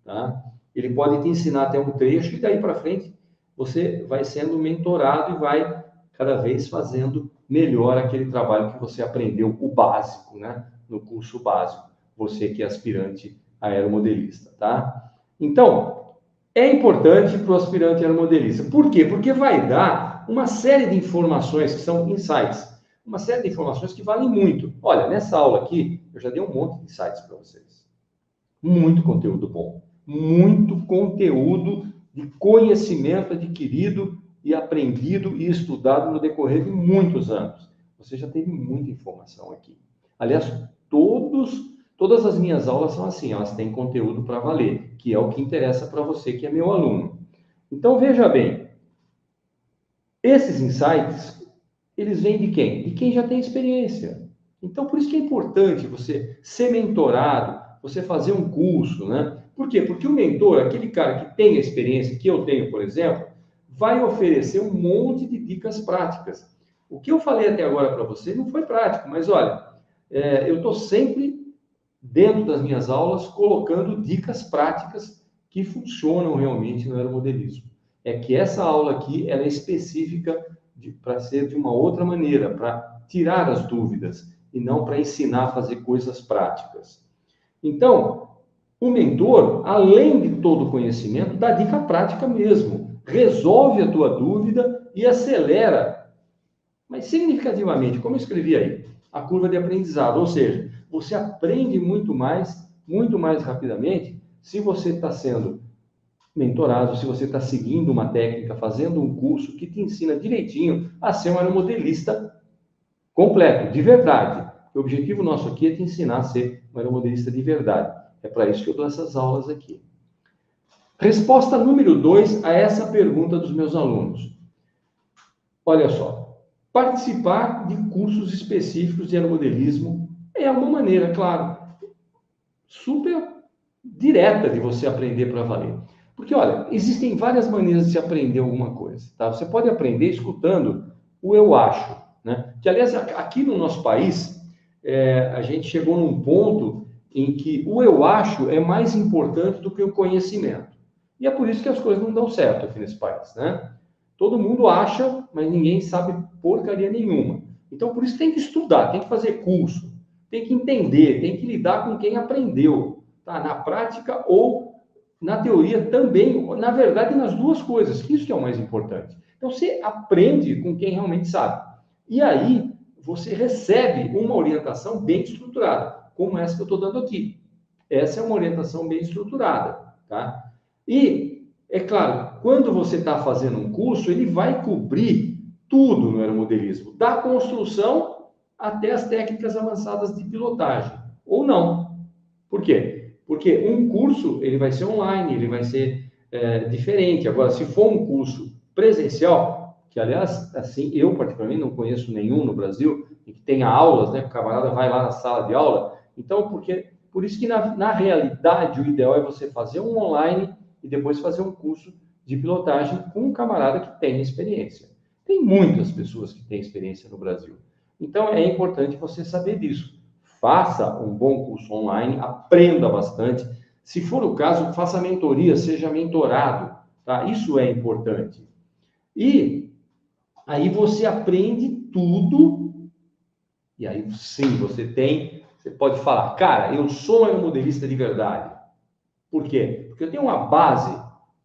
tá? Ele pode te ensinar até um trecho e daí para frente você vai sendo mentorado e vai cada vez fazendo melhor aquele trabalho que você aprendeu, o básico, né? No curso básico, você que é aspirante aeromodelista, tá? Então, é importante para o aspirante aeromodelista. Por quê? Porque vai dar uma série de informações que são insights, uma série de informações que valem muito. Olha, nessa aula aqui, eu já dei um monte de insights para vocês. Muito conteúdo bom, muito conteúdo de conhecimento adquirido e aprendido e estudado no decorrer de muitos anos. Você já teve muita informação aqui. Aliás, todas as minhas aulas são assim, elas têm conteúdo para valer, que é o que interessa para você que é meu aluno. Então, veja bem, esses insights, eles vêm de quem? De quem já tem experiência. Então, por isso que é importante você ser mentorado, você fazer um curso, né? Por quê? Porque o mentor, aquele cara que tem a experiência que eu tenho, por exemplo, vai oferecer um monte de dicas práticas. O que eu falei até agora para você não foi prático, mas olha, eu estou sempre, dentro das minhas aulas, colocando dicas práticas que funcionam realmente no aeromodelismo. É que essa aula aqui ela é específica para ser de uma outra maneira, para tirar as dúvidas e não para ensinar a fazer coisas práticas. Então, o mentor, além de todo o conhecimento, dá dica prática mesmo, resolve a tua dúvida e acelera, mas significativamente, como eu escrevi aí, a curva de aprendizado, ou seja, você aprende muito mais rapidamente, se você está sendo mentorado, se você está seguindo uma técnica, fazendo um curso que te ensina direitinho a ser um aeromodelista completo, de verdade. O objetivo nosso aqui é te ensinar a ser um aeromodelista de verdade. É para isso que eu dou essas aulas aqui. Resposta número 2 a essa pergunta dos meus alunos. Olha só, participar de cursos específicos de aeromodelismo é uma maneira, claro, super direta de você aprender para valer. Porque, olha, existem várias maneiras de se aprender alguma coisa, tá? Você pode aprender escutando o eu acho, né? Que, aliás, aqui no nosso país, a gente chegou num ponto em que o eu acho é mais importante do que o conhecimento. E é por isso que as coisas não dão certo aqui nesse país, né? Todo mundo acha, mas ninguém sabe porcaria nenhuma. Então, por isso tem que estudar, tem que fazer curso, tem que entender, tem que lidar com quem aprendeu, tá? Na prática ou na teoria também, na verdade, nas duas coisas, que isso que é o mais importante. Então, você aprende com quem realmente sabe. E aí, você recebe uma orientação bem estruturada, como essa que eu estou dando aqui. Essa é uma orientação bem estruturada, tá? E, é claro, quando você está fazendo um curso, ele vai cobrir tudo no aeromodelismo, da construção até as técnicas avançadas de pilotagem, ou não. Por quê? Porque um curso, ele vai ser online, ele vai ser diferente. Agora, se for um curso presencial, que, aliás, assim, eu particularmente não conheço nenhum no Brasil, que tenha aulas, né, que o camarada vai lá na sala de aula. Então, por isso que, na realidade, o ideal é você fazer um online e depois fazer um curso de pilotagem com um camarada que tem experiência. Tem muitas pessoas que têm experiência no Brasil. Então, é importante você saber disso. Faça um bom curso online, aprenda bastante. Se for o caso, faça mentoria, seja mentorado, tá? Isso é importante. E aí você aprende tudo, e aí sim, você pode falar, cara, eu sou um aeromodelista de verdade. Por quê? Porque eu tenho uma base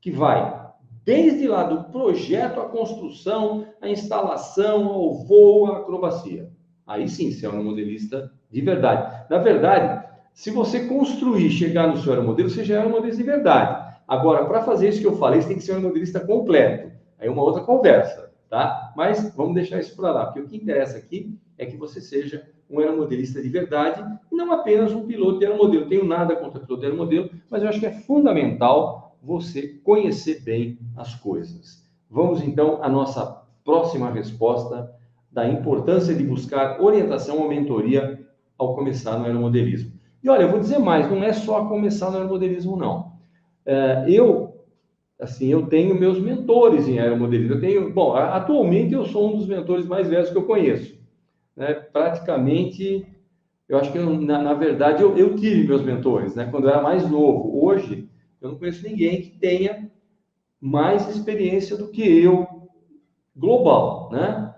que vai desde lá do projeto, à construção, à instalação, ao voo, à acrobacia. Aí sim, você é um aeromodelista de verdade. Na verdade, se você construir, chegar no seu aeromodelo, você já é um aeromodelista de verdade. Agora, para fazer isso que eu falei, você tem que ser um aeromodelista completo. Aí é uma outra conversa, tá? Mas vamos deixar isso para lá, porque o que interessa aqui é que você seja um aeromodelista de verdade e não apenas um piloto de aeromodelo. Tenho nada contra piloto de aeromodelo, mas eu acho que é fundamental você conhecer bem as coisas. Vamos então à nossa próxima resposta da importância de buscar orientação ou mentoria ao começar no aeromodelismo. E olha, eu vou dizer mais, não é só começar no aeromodelismo, não. Eu tenho meus mentores em aeromodelismo. Atualmente eu sou um dos mentores mais velhos que eu conheço. Né? Praticamente, eu acho que, na verdade, eu tive meus mentores, né? Quando eu era mais novo. Hoje, eu não conheço ninguém que tenha mais experiência do que eu, global, né?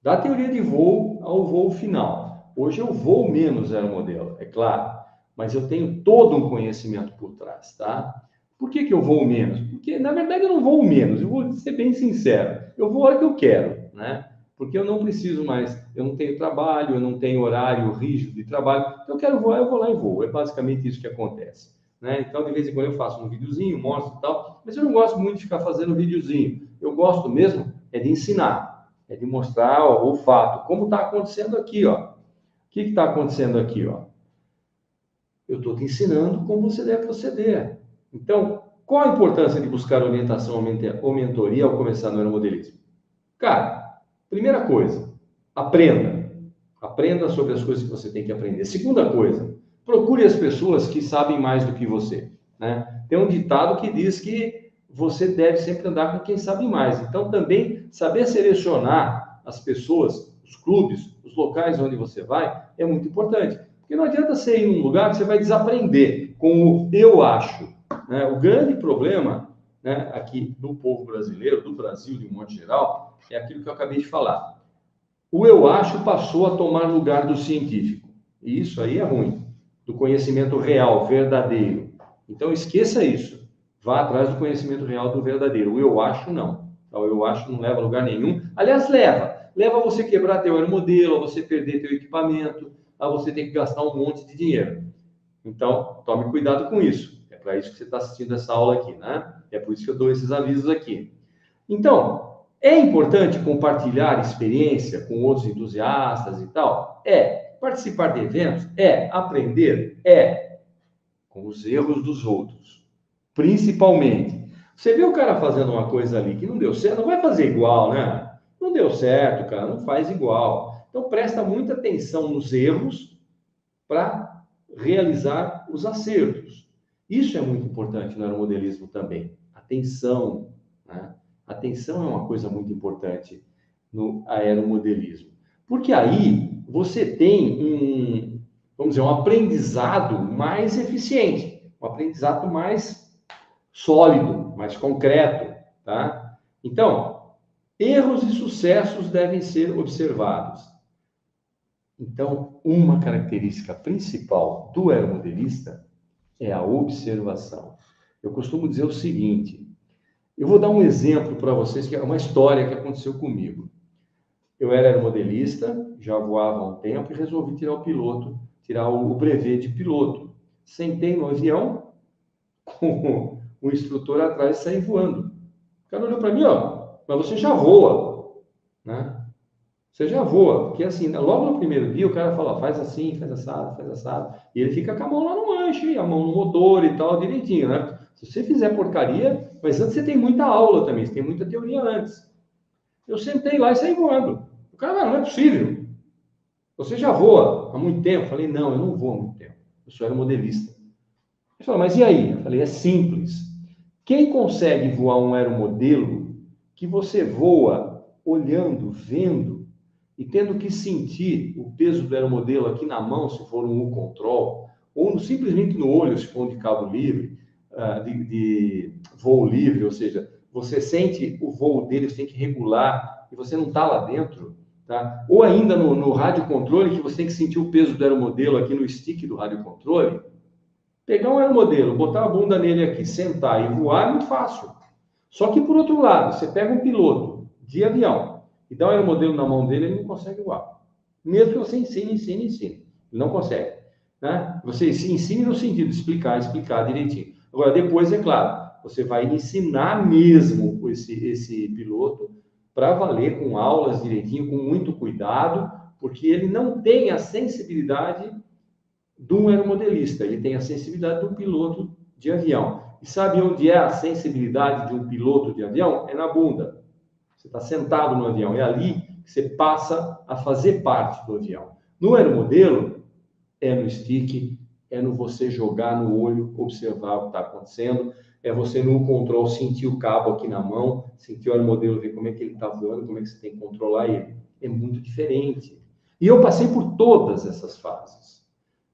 Da teoria de voo ao voo final. Hoje eu voo menos aeromodelo, é claro, mas eu tenho todo um conhecimento por trás, tá? Por que eu voo menos? Porque, na verdade, eu não voo menos, eu vou ser bem sincero, eu vou a hora que eu quero, né? Porque eu não preciso mais, eu não tenho trabalho, eu não tenho horário rígido de trabalho, então eu quero voar, eu vou lá e voo, é basicamente isso que acontece. Né? Então, de vez em quando eu faço um videozinho, mostro e tal, mas eu não gosto muito de ficar fazendo videozinho, eu gosto mesmo é de ensinar, é de mostrar o fato, como está acontecendo aqui, ó. O que está acontecendo aqui, ó? Eu estou te ensinando como você deve proceder. Então, qual a importância de buscar orientação ou mentoria ao começar no aeromodelismo? Cara, primeira coisa, aprenda. Aprenda sobre as coisas que você tem que aprender. Segunda coisa, procure as pessoas que sabem mais do que você. Né? Tem um ditado que diz que você deve sempre andar com quem sabe mais. Então, também, saber selecionar as pessoas, os clubes, os locais onde você vai, é muito importante. Porque não adianta você ir em um lugar que você vai desaprender com o eu acho. né? O grande problema, né, aqui do povo brasileiro, do Brasil de um modo geral, é aquilo que eu acabei de falar. O eu acho passou a tomar lugar do científico. E isso aí é ruim. Do conhecimento real, verdadeiro. Então, esqueça isso. Vá atrás do conhecimento real do verdadeiro. O eu acho, não. Então, o eu acho não leva a lugar nenhum. Aliás, leva. Leva a você quebrar teu aeromodelo, a você perder teu equipamento, a você ter que gastar um monte de dinheiro. Então, tome cuidado com isso. É para isso que você está assistindo essa aula aqui, né? É por isso que eu dou esses avisos aqui. Então, é importante compartilhar experiência com outros entusiastas e tal? É. Participar de eventos? É. Aprender? É. Com os erros dos outros. Principalmente. Você vê o cara fazendo uma coisa ali que não deu certo, não vai fazer igual, né? Não deu certo, cara, não faz igual. Então, presta muita atenção nos erros para realizar os acertos. Isso é muito importante no aeromodelismo também. Atenção, né? Atenção é uma coisa muito importante no aeromodelismo. Porque aí você tem vamos dizer, um aprendizado mais eficiente, um aprendizado mais sólido, mais concreto, tá? Então, erros e sucessos devem ser observados. Então, uma característica principal do aeromodelista é a observação. Eu costumo dizer o seguinte, eu vou dar um exemplo para vocês, que é uma história que aconteceu comigo. Eu era aeromodelista, já voava há um tempo e resolvi tirar o brevet de piloto. Sentei no avião, com o instrutor atrás e saí voando. O cara olhou para mim, ó, mas você já voa, né? Você já voa, porque assim, logo no primeiro dia o cara fala, faz assim, faz assado, e ele fica com a mão lá no manche, a mão no motor e tal, direitinho, né? Se você fizer porcaria, mas antes você tem muita aula também, você tem muita teoria antes. Eu sentei lá e saí voando. O cara, não é possível. Você já voa há muito tempo? Eu falei, não, eu não vou há muito tempo. Eu sou aeromodelista. Ele falou, mas e aí? Eu falei, é simples. Quem consegue voar um aeromodelo que você voa olhando, vendo e tendo que sentir o peso do aeromodelo aqui na mão, se for um U-Control, ou simplesmente no olho, se for um de cabo livre, de voo livre, ou seja, você sente o voo dele, você tem que regular e você não está lá dentro, tá? Ou ainda no rádio controle, que você tem que sentir o peso do aeromodelo aqui no stick do rádio controle. Pegar um aeromodelo, botar a bunda nele aqui, sentar e voar é muito fácil. Só que, por outro lado, você pega um piloto de avião e dá um aeromodelo na mão dele, ele não consegue voar. Mesmo que você ensine. Ele não consegue. Né? Você se ensine no sentido de explicar direitinho. Agora, depois, é claro, você vai ensinar mesmo esse piloto para valer, com aulas direitinho, com muito cuidado, porque ele não tem a sensibilidade de um aeromodelista, ele tem a sensibilidade de um piloto de avião. E sabe onde é a sensibilidade de um piloto de avião? É na bunda. Você está sentado no avião, é ali que você passa a fazer parte do avião. No aeromodelo, é no stick, é no você jogar no olho, observar o que está acontecendo, é você no control sentir o cabo aqui na mão, sentir o aeromodelo, ver como é que ele está voando, como é que você tem que controlar ele. É muito diferente. E eu passei por todas essas fases.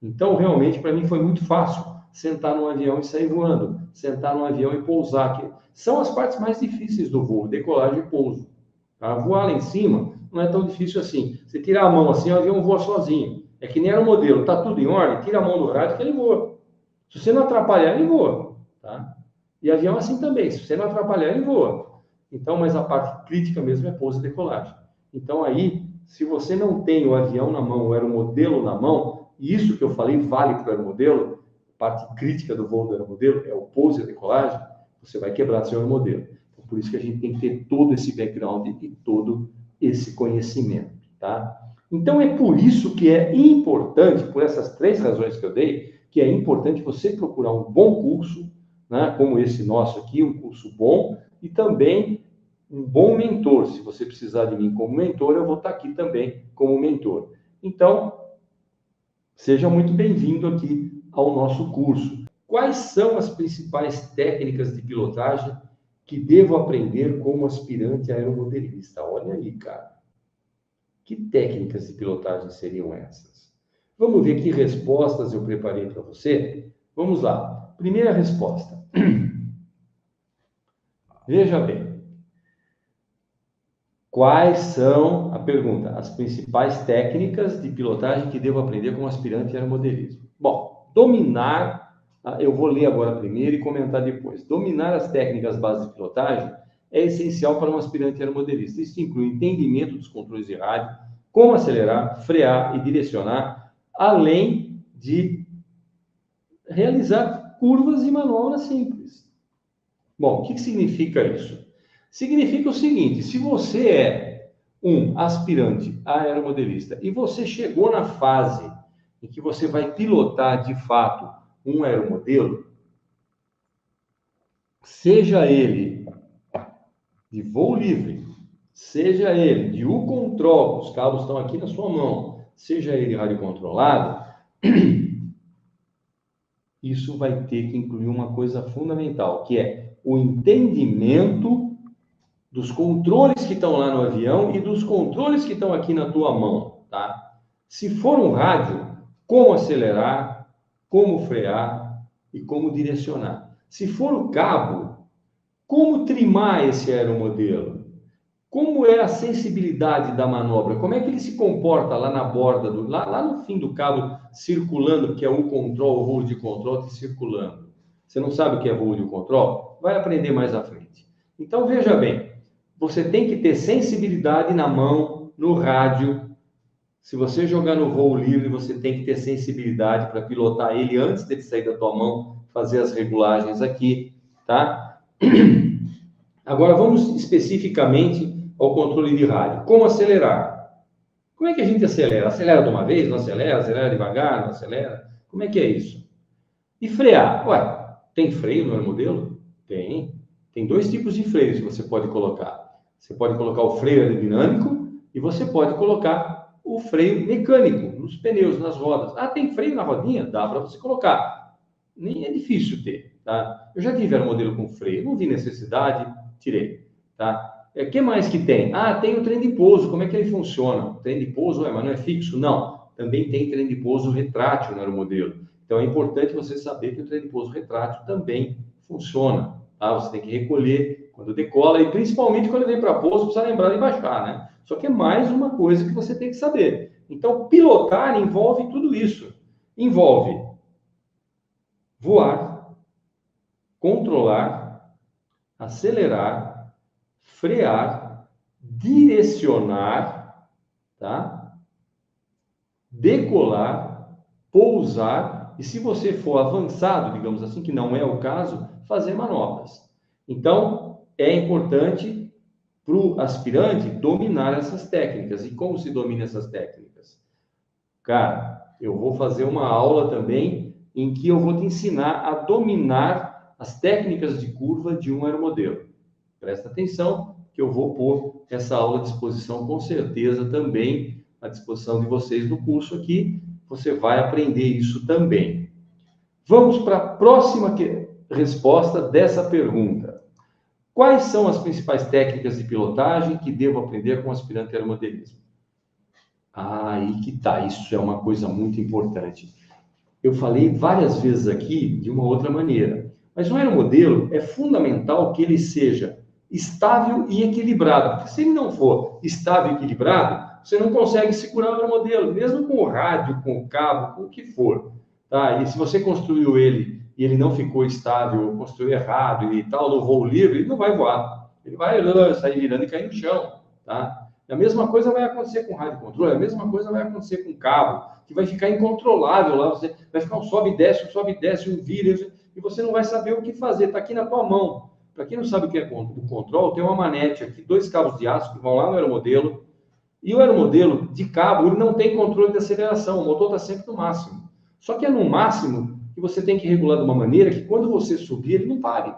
Então, realmente, para mim foi muito fácil sentar num avião e sair voando, sentar num avião e pousar, que são as partes mais difíceis do voo, decolagem e pouso. Tá? Voar lá em cima não é tão difícil assim. Você tira a mão assim, o avião voa sozinho. É que nem era o modelo, tá tudo em ordem, tira a mão do rádio que ele voa. Se você não atrapalhar, ele voa. Tá? E avião assim também, se você não atrapalhar, ele voa. Então, mas a parte crítica mesmo é pouso e decolagem. Então aí, se você não tem o avião na mão, o aeromodelo na mão, e isso que eu falei vale para o aeromodelo, parte crítica do voo do aeromodelo é o pouso e a decolagem, você vai quebrar seu aeromodelo. Então, por isso que a gente tem que ter todo esse background e todo esse conhecimento, tá? Então, é por isso que é importante, por essas três razões que eu dei, que é importante você procurar um bom curso, né, como esse nosso aqui, um curso bom, e também um bom mentor. Se você precisar de mim como mentor, eu vou estar aqui também como mentor. Então, seja muito bem-vindo aqui ao nosso curso. Quais são as principais técnicas de pilotagem que devo aprender como aspirante aeromodelista? Olha aí, cara. Que técnicas de pilotagem seriam essas? Vamos ver que respostas eu preparei para você? Vamos lá. Primeira resposta. Veja bem. Quais são, a pergunta, as principais técnicas de pilotagem que devo aprender como aspirante aeromodelismo? Bom, dominar, eu vou ler agora primeiro e comentar depois. Dominar as técnicas básicas de pilotagem é essencial para um aspirante aeromodelista. Isso inclui o entendimento dos controles de rádio, como acelerar, frear e direcionar, além de realizar curvas e manobras simples. Bom, o que significa isso? Significa o seguinte: se você é um aspirante aeromodelista e você chegou na fase em que você vai pilotar de fato um aeromodelo, seja ele de voo livre, seja ele de U-control, os cabos estão aqui na sua mão, seja ele radiocontrolado, isso vai ter que incluir uma coisa fundamental, que é o entendimento dos controles que estão lá no avião e dos controles que estão aqui na tua mão, tá? Se for um rádio, como acelerar, como frear e como direcionar. Se for o cabo, como trimar esse aeromodelo? Como é a sensibilidade da manobra? Como é que ele se comporta lá na borda, lá no fim do cabo, circulando, que é o control, o voo de control, circulando. Você não sabe o que é voo de control? Vai aprender mais à frente. Então, veja bem, você tem que ter sensibilidade na mão, no rádio. Se você jogar no voo livre, você tem que ter sensibilidade para pilotar ele antes dele sair da tua mão, fazer as regulagens aqui, tá? Agora, vamos especificamente ao controle de rádio. Como acelerar? Como é que a gente acelera? Acelera de uma vez? Não acelera? Acelera devagar? Não acelera? Como é que é isso? E frear? Ué, tem freio no aeromodelo? Tem. Tem dois tipos de freios que você pode colocar. Você pode colocar o freio aerodinâmico e você pode colocar o freio mecânico nos pneus, nas rodas. Ah, tem freio na rodinha? Dá para você colocar. Nem é difícil ter, tá? Eu já tive aeromodelo com freio, não vi necessidade, tirei, tá? O que mais que tem? Ah, tem o trem de pouso, como é que ele funciona? O trem de pouso, mas não é fixo? Não. Também tem trem de pouso retrátil no aeromodelo. Então, é importante você saber que o trem de pouso retrátil também funciona, tá? Você tem que recolher quando decola e, principalmente, quando vem para pouso, precisa lembrar de baixar, né? Só que é mais uma coisa que você tem que saber. Então, pilotar envolve tudo isso. Envolve voar, controlar, acelerar, frear, direcionar, tá? Decolar, pousar e, se você for avançado, digamos assim, que não é o caso, fazer manobras. Então, é importante para o aspirante dominar essas técnicas. E como se domina essas técnicas? Cara, eu vou fazer uma aula também em que eu vou te ensinar a dominar as técnicas de curva de um aeromodelo. Presta atenção que eu vou pôr essa aula à disposição, com certeza, também à disposição de vocês no curso aqui. Você vai aprender isso também. Vamos para a próxima resposta dessa pergunta. Quais são as principais técnicas de pilotagem que devo aprender com aspirante aeromodelismo? Ah, aí que tá, isso é uma coisa muito importante. Eu falei várias vezes aqui de uma outra maneira, mas um aeromodelo é fundamental que ele seja estável e equilibrado, porque se ele não for estável e equilibrado, você não consegue segurar o aeromodelo, mesmo com o rádio, com o cabo, com o que for, tá? E se você construiu ele e ele não ficou estável, ou construiu errado e tal, no voo livre, ele não vai voar, ele vai sair virando e cair no chão, tá? A mesma coisa vai acontecer com rádio controle, a mesma coisa vai acontecer com cabo, que vai ficar incontrolável lá, você vai ficar um sobe e desce, um vira, e você não vai saber o que fazer, está aqui na tua mão. Para quem não sabe o que é o control, tem uma manete aqui, 2 cabos de aço que vão lá no aeromodelo, e o aeromodelo de cabo, ele não tem controle de aceleração, o motor está sempre no máximo. Só que é no máximo que você tem que regular de uma maneira que quando você subir, ele não pare.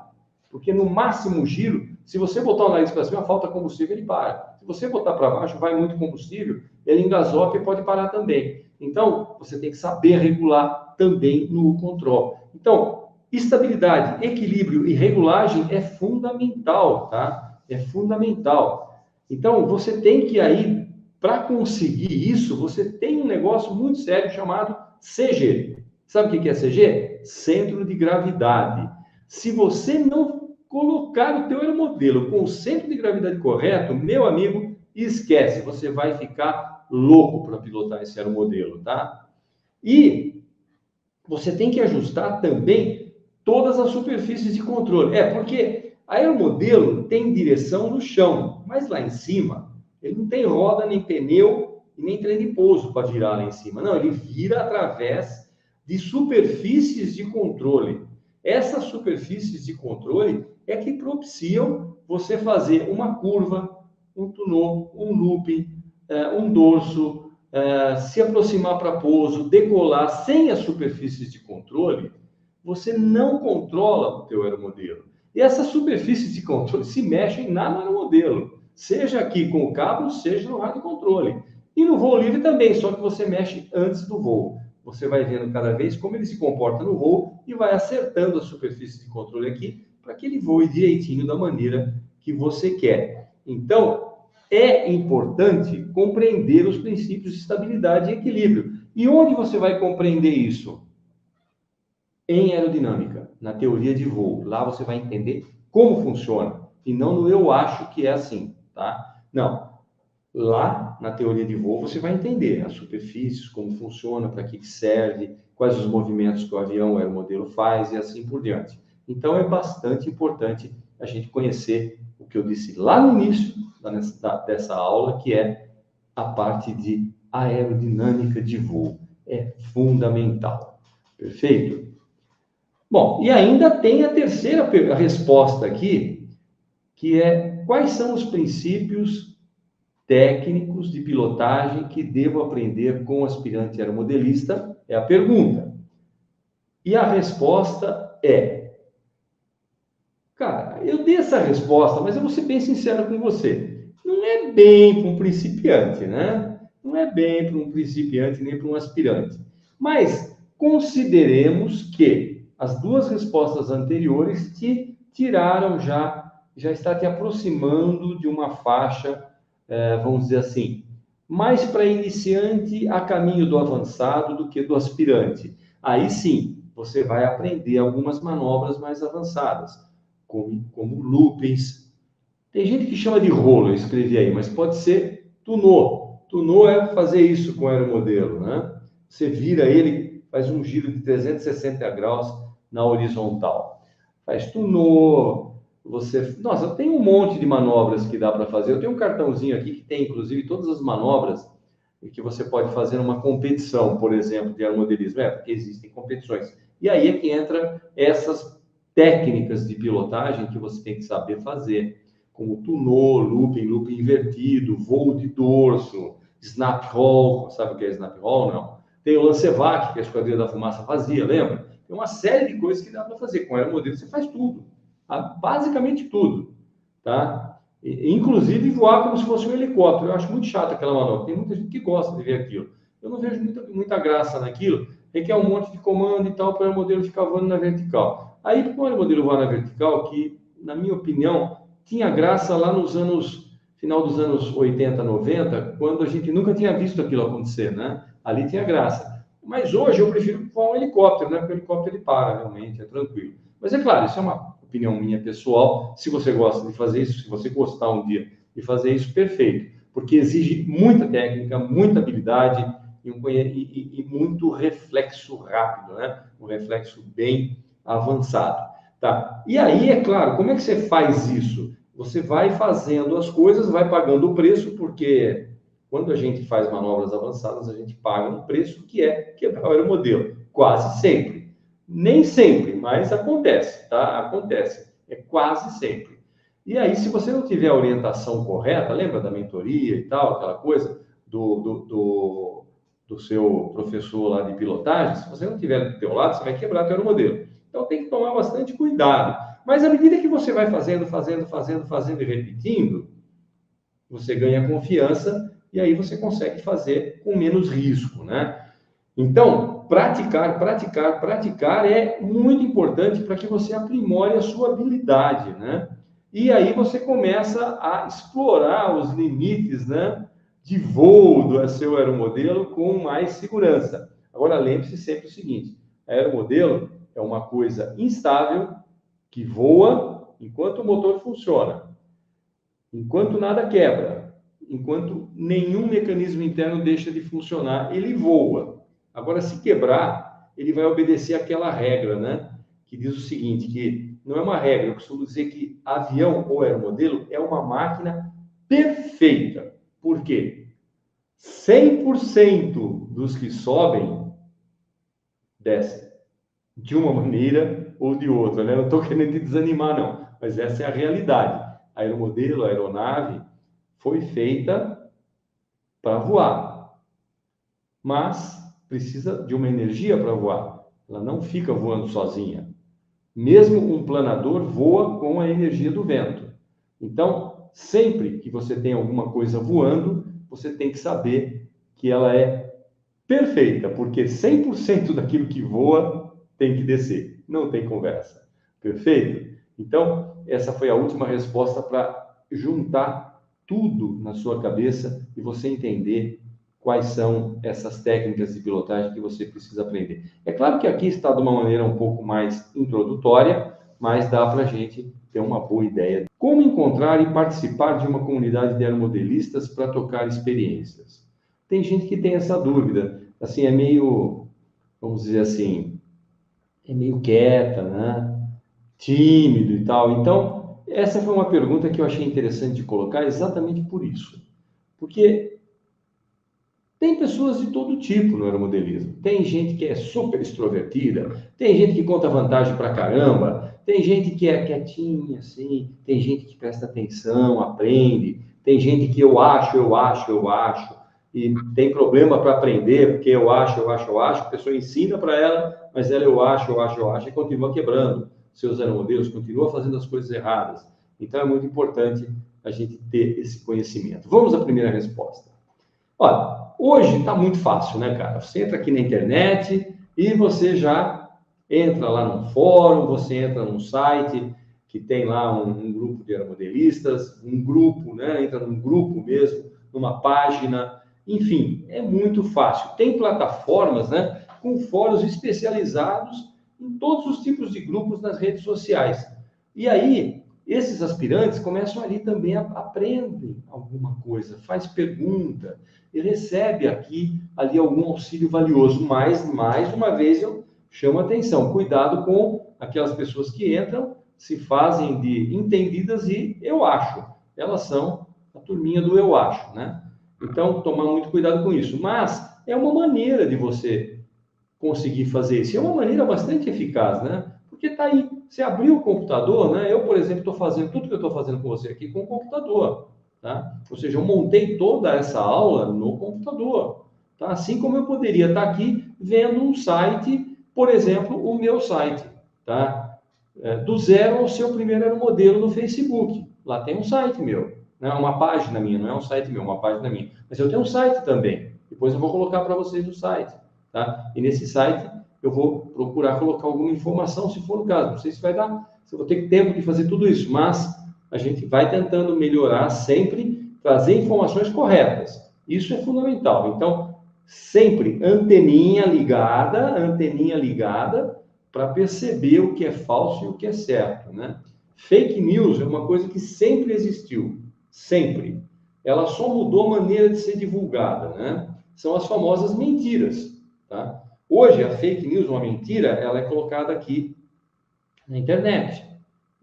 Porque no máximo giro, se você botar o nariz para cima, falta combustível, ele para. Se você botar para baixo, vai muito combustível, ele engasopa e pode parar também. Então, você tem que saber regular também no controle. Então, estabilidade, equilíbrio e regulagem é fundamental, tá? É fundamental. Então, você tem que aí, para conseguir isso, você tem um negócio muito sério chamado CG. Sabe o que é CG? Centro de gravidade. Se você não colocar o teu aeromodelo com o centro de gravidade correto, meu amigo, esquece, você vai ficar louco para pilotar esse aeromodelo, tá? E você tem que ajustar também todas as superfícies de controle. Porque aeromodelo tem direção no chão, mas lá em cima ele não tem roda, nem pneu e nem trem de pouso para virar lá em cima. Não, ele vira através de superfícies de controle. Essas superfícies de controle é que propiciam você fazer uma curva, um tunô, um looping, um dorso, se aproximar para pouso, decolar sem as superfícies de controle, você não controla o teu aeromodelo. E essas superfícies de controle se mexem no aeromodelo, seja aqui com o cabo, seja no rádio controle. E no voo livre também, só que você mexe antes do voo. Você vai vendo cada vez como ele se comporta no voo e vai acertando a superfície de controle aqui para que ele voe direitinho da maneira que você quer. Então, é importante compreender os princípios de estabilidade e equilíbrio. E onde você vai compreender isso? Em aerodinâmica, na teoria de voo. Lá você vai entender como funciona. E não no eu acho que é assim, tá? Não. Lá, na teoria de voo, você vai entender as superfícies, como funciona, para que serve, quais os movimentos que o avião, o aeromodelo faz e assim por diante. Então, é bastante importante a gente conhecer o que eu disse lá no início dessa aula, que é a parte de aerodinâmica de voo. É fundamental. Perfeito? Bom, e ainda tem a terceira resposta aqui, que é quais são os princípios técnicos de pilotagem que devo aprender com o aspirante aeromodelista? É a pergunta. E a resposta é... Cara, eu dei essa resposta, mas eu vou ser bem sincero com você. Não é bem para um principiante, né? Não é bem para um principiante nem para um aspirante. Mas consideremos que as duas respostas anteriores te tiraram já está te aproximando de uma faixa, vamos dizer assim, mais para iniciante a caminho do avançado do que do aspirante. Aí sim, você vai aprender algumas manobras mais avançadas, como loopings. Tem gente que chama de rolo, eu escrevi aí, mas pode ser tunô. Tunô é fazer isso com o aeromodelo, né? Você vira ele, faz um giro de 360 graus na horizontal. Faz tunô, Nossa, tem um monte de manobras que dá para fazer. Eu tenho um cartãozinho aqui que tem, inclusive, todas as manobras que você pode fazer numa competição, por exemplo, de aeromodelismo. Porque existem competições. E aí é que entra essas técnicas de pilotagem que você tem que saber fazer, como tunô, looping invertido, voo de dorso, snap roll, sabe o que é snap roll? Não. Tem o Lancevac, que a Esquadrilha da Fumaça fazia, lembra? Tem uma série de coisas que dá para fazer. Com aeromodelo você faz tudo, basicamente tudo, tá? Inclusive voar como se fosse um helicóptero. Eu acho muito chato aquela manobra. Tem muita gente que gosta de ver aquilo. Eu não vejo muita graça naquilo. Requer um monte de comando e tal para o modelo ficar voando na vertical. Aí, para o aeromodelo voar na vertical, que, na minha opinião, tinha graça lá final dos anos 80, 90, quando a gente nunca tinha visto aquilo acontecer, né? Ali tinha graça. Mas hoje eu prefiro voar um helicóptero, né? Porque o helicóptero ele para, realmente, é tranquilo. Mas é claro, isso é uma opinião minha pessoal. Se você gosta de fazer isso, se você gostar um dia de fazer isso, perfeito. Porque exige muita técnica, muita habilidade e muito reflexo rápido, né? Um reflexo bem avançado, tá? E aí, é claro, como é que você faz isso? Você vai fazendo as coisas, vai pagando o preço, porque quando a gente faz manobras avançadas, a gente paga um preço que é quebrar o aeromodelo, quase sempre. Nem sempre, mas acontece, tá? Acontece, é quase sempre. E aí, se você não tiver a orientação correta, lembra da mentoria e tal, aquela coisa do seu professor lá de pilotagem, se você não tiver do teu lado, você vai quebrar o teu aeromodelo. Então, tem que tomar bastante cuidado. Mas à medida que você vai fazendo e repetindo, você ganha confiança e aí você consegue fazer com menos risco, né? Então, praticar é muito importante para que você aprimore a sua habilidade, né? E aí você começa a explorar os limites, né, de voo do seu aeromodelo com mais segurança. Agora, lembre-se sempre o seguinte, Aeromodelo é uma coisa instável que voa enquanto o motor funciona, enquanto nada quebra, enquanto nenhum mecanismo interno deixa de funcionar, ele voa. Agora, se quebrar, ele vai obedecer àquela regra, né? Que diz o seguinte, que não é uma regra, eu costumo dizer que avião ou aeromodelo é uma máquina perfeita. Por quê? 100% dos que sobem, descem. De uma maneira ou de outra, né? Não estou querendo te desanimar, não. Mas essa é a realidade. A aeromodelo, a aeronave, foi feita para voar. Mas precisa de uma energia para voar. Ela não fica voando sozinha. Mesmo um planador voa com a energia do vento. Então, sempre que você tem alguma coisa voando, você tem que saber que ela é perfeita, porque 100% daquilo que voa tem que descer. Não tem conversa. Perfeito? Então, essa foi a última resposta para juntar tudo na sua cabeça e você entender quais são essas técnicas de pilotagem que você precisa aprender. É claro que aqui está de uma maneira um pouco mais introdutória, mas dá para a gente ter uma boa ideia. Como encontrar e participar de uma comunidade de aeromodelistas para trocar experiências? Tem gente que tem essa dúvida, assim, é meio, vamos dizer assim, é meio quieta, né? Tímido e tal. Então, essa foi uma pergunta que eu achei interessante de colocar exatamente por isso. Porque tem pessoas de todo tipo no aeromodelismo. Tem gente que é super extrovertida, tem gente que conta vantagem pra caramba, tem gente que é quietinha, assim, tem gente que presta atenção, aprende, tem gente que eu acho, e tem problema para aprender, porque eu acho, a pessoa ensina para ela, mas ela eu acho, e continua quebrando seus aeromodelos, continua fazendo as coisas erradas. Então é muito importante a gente ter esse conhecimento. Vamos à primeira resposta. Olha, hoje está muito fácil, né, cara? Você entra aqui na internet e você já entra lá num fórum, você entra num site que tem lá um grupo de aeromodelistas, um grupo, né? Entra num grupo mesmo, numa página, enfim, é muito fácil. Tem plataformas, né, com fóruns especializados em todos os tipos de grupos nas redes sociais. E aí, esses aspirantes começam ali também a aprendem alguma coisa, faz pergunta, e recebe aqui, ali, algum auxílio valioso. Mas, mais uma vez, eu chamo a atenção. Cuidado com aquelas pessoas que entram, se fazem de entendidas e eu acho. Elas são a turminha do eu acho, né? Então, tomar muito cuidado com isso. Mas é uma maneira de você conseguir fazer isso. É uma maneira bastante eficaz, né? Porque está aí. Você abriu o computador, né? Eu, por exemplo, estou fazendo tudo que eu estou fazendo com você aqui com o computador. Tá? Ou seja, eu montei toda essa aula no computador. Tá? Assim como eu poderia estar aqui vendo um site, por exemplo, o meu site. Tá? Do zero ao seu primeiro aeromodelo no Facebook. Lá tem um site meu. Né? Uma página minha, não é um site meu, uma página minha. Mas eu tenho um site também. Depois eu vou colocar para vocês o site. Tá? E nesse site eu vou procurar colocar alguma informação, se for o caso. Não sei se vai dar, se eu vou ter tempo de fazer tudo isso, mas a gente vai tentando melhorar sempre, trazer informações corretas. Isso é fundamental. Então, sempre anteninha ligada para perceber o que é falso e o que é certo, né? Fake news é uma coisa que sempre existiu, sempre. Ela só mudou a maneira de ser divulgada, né? São as famosas mentiras, tá? Hoje, a fake news, uma mentira, ela é colocada aqui na internet.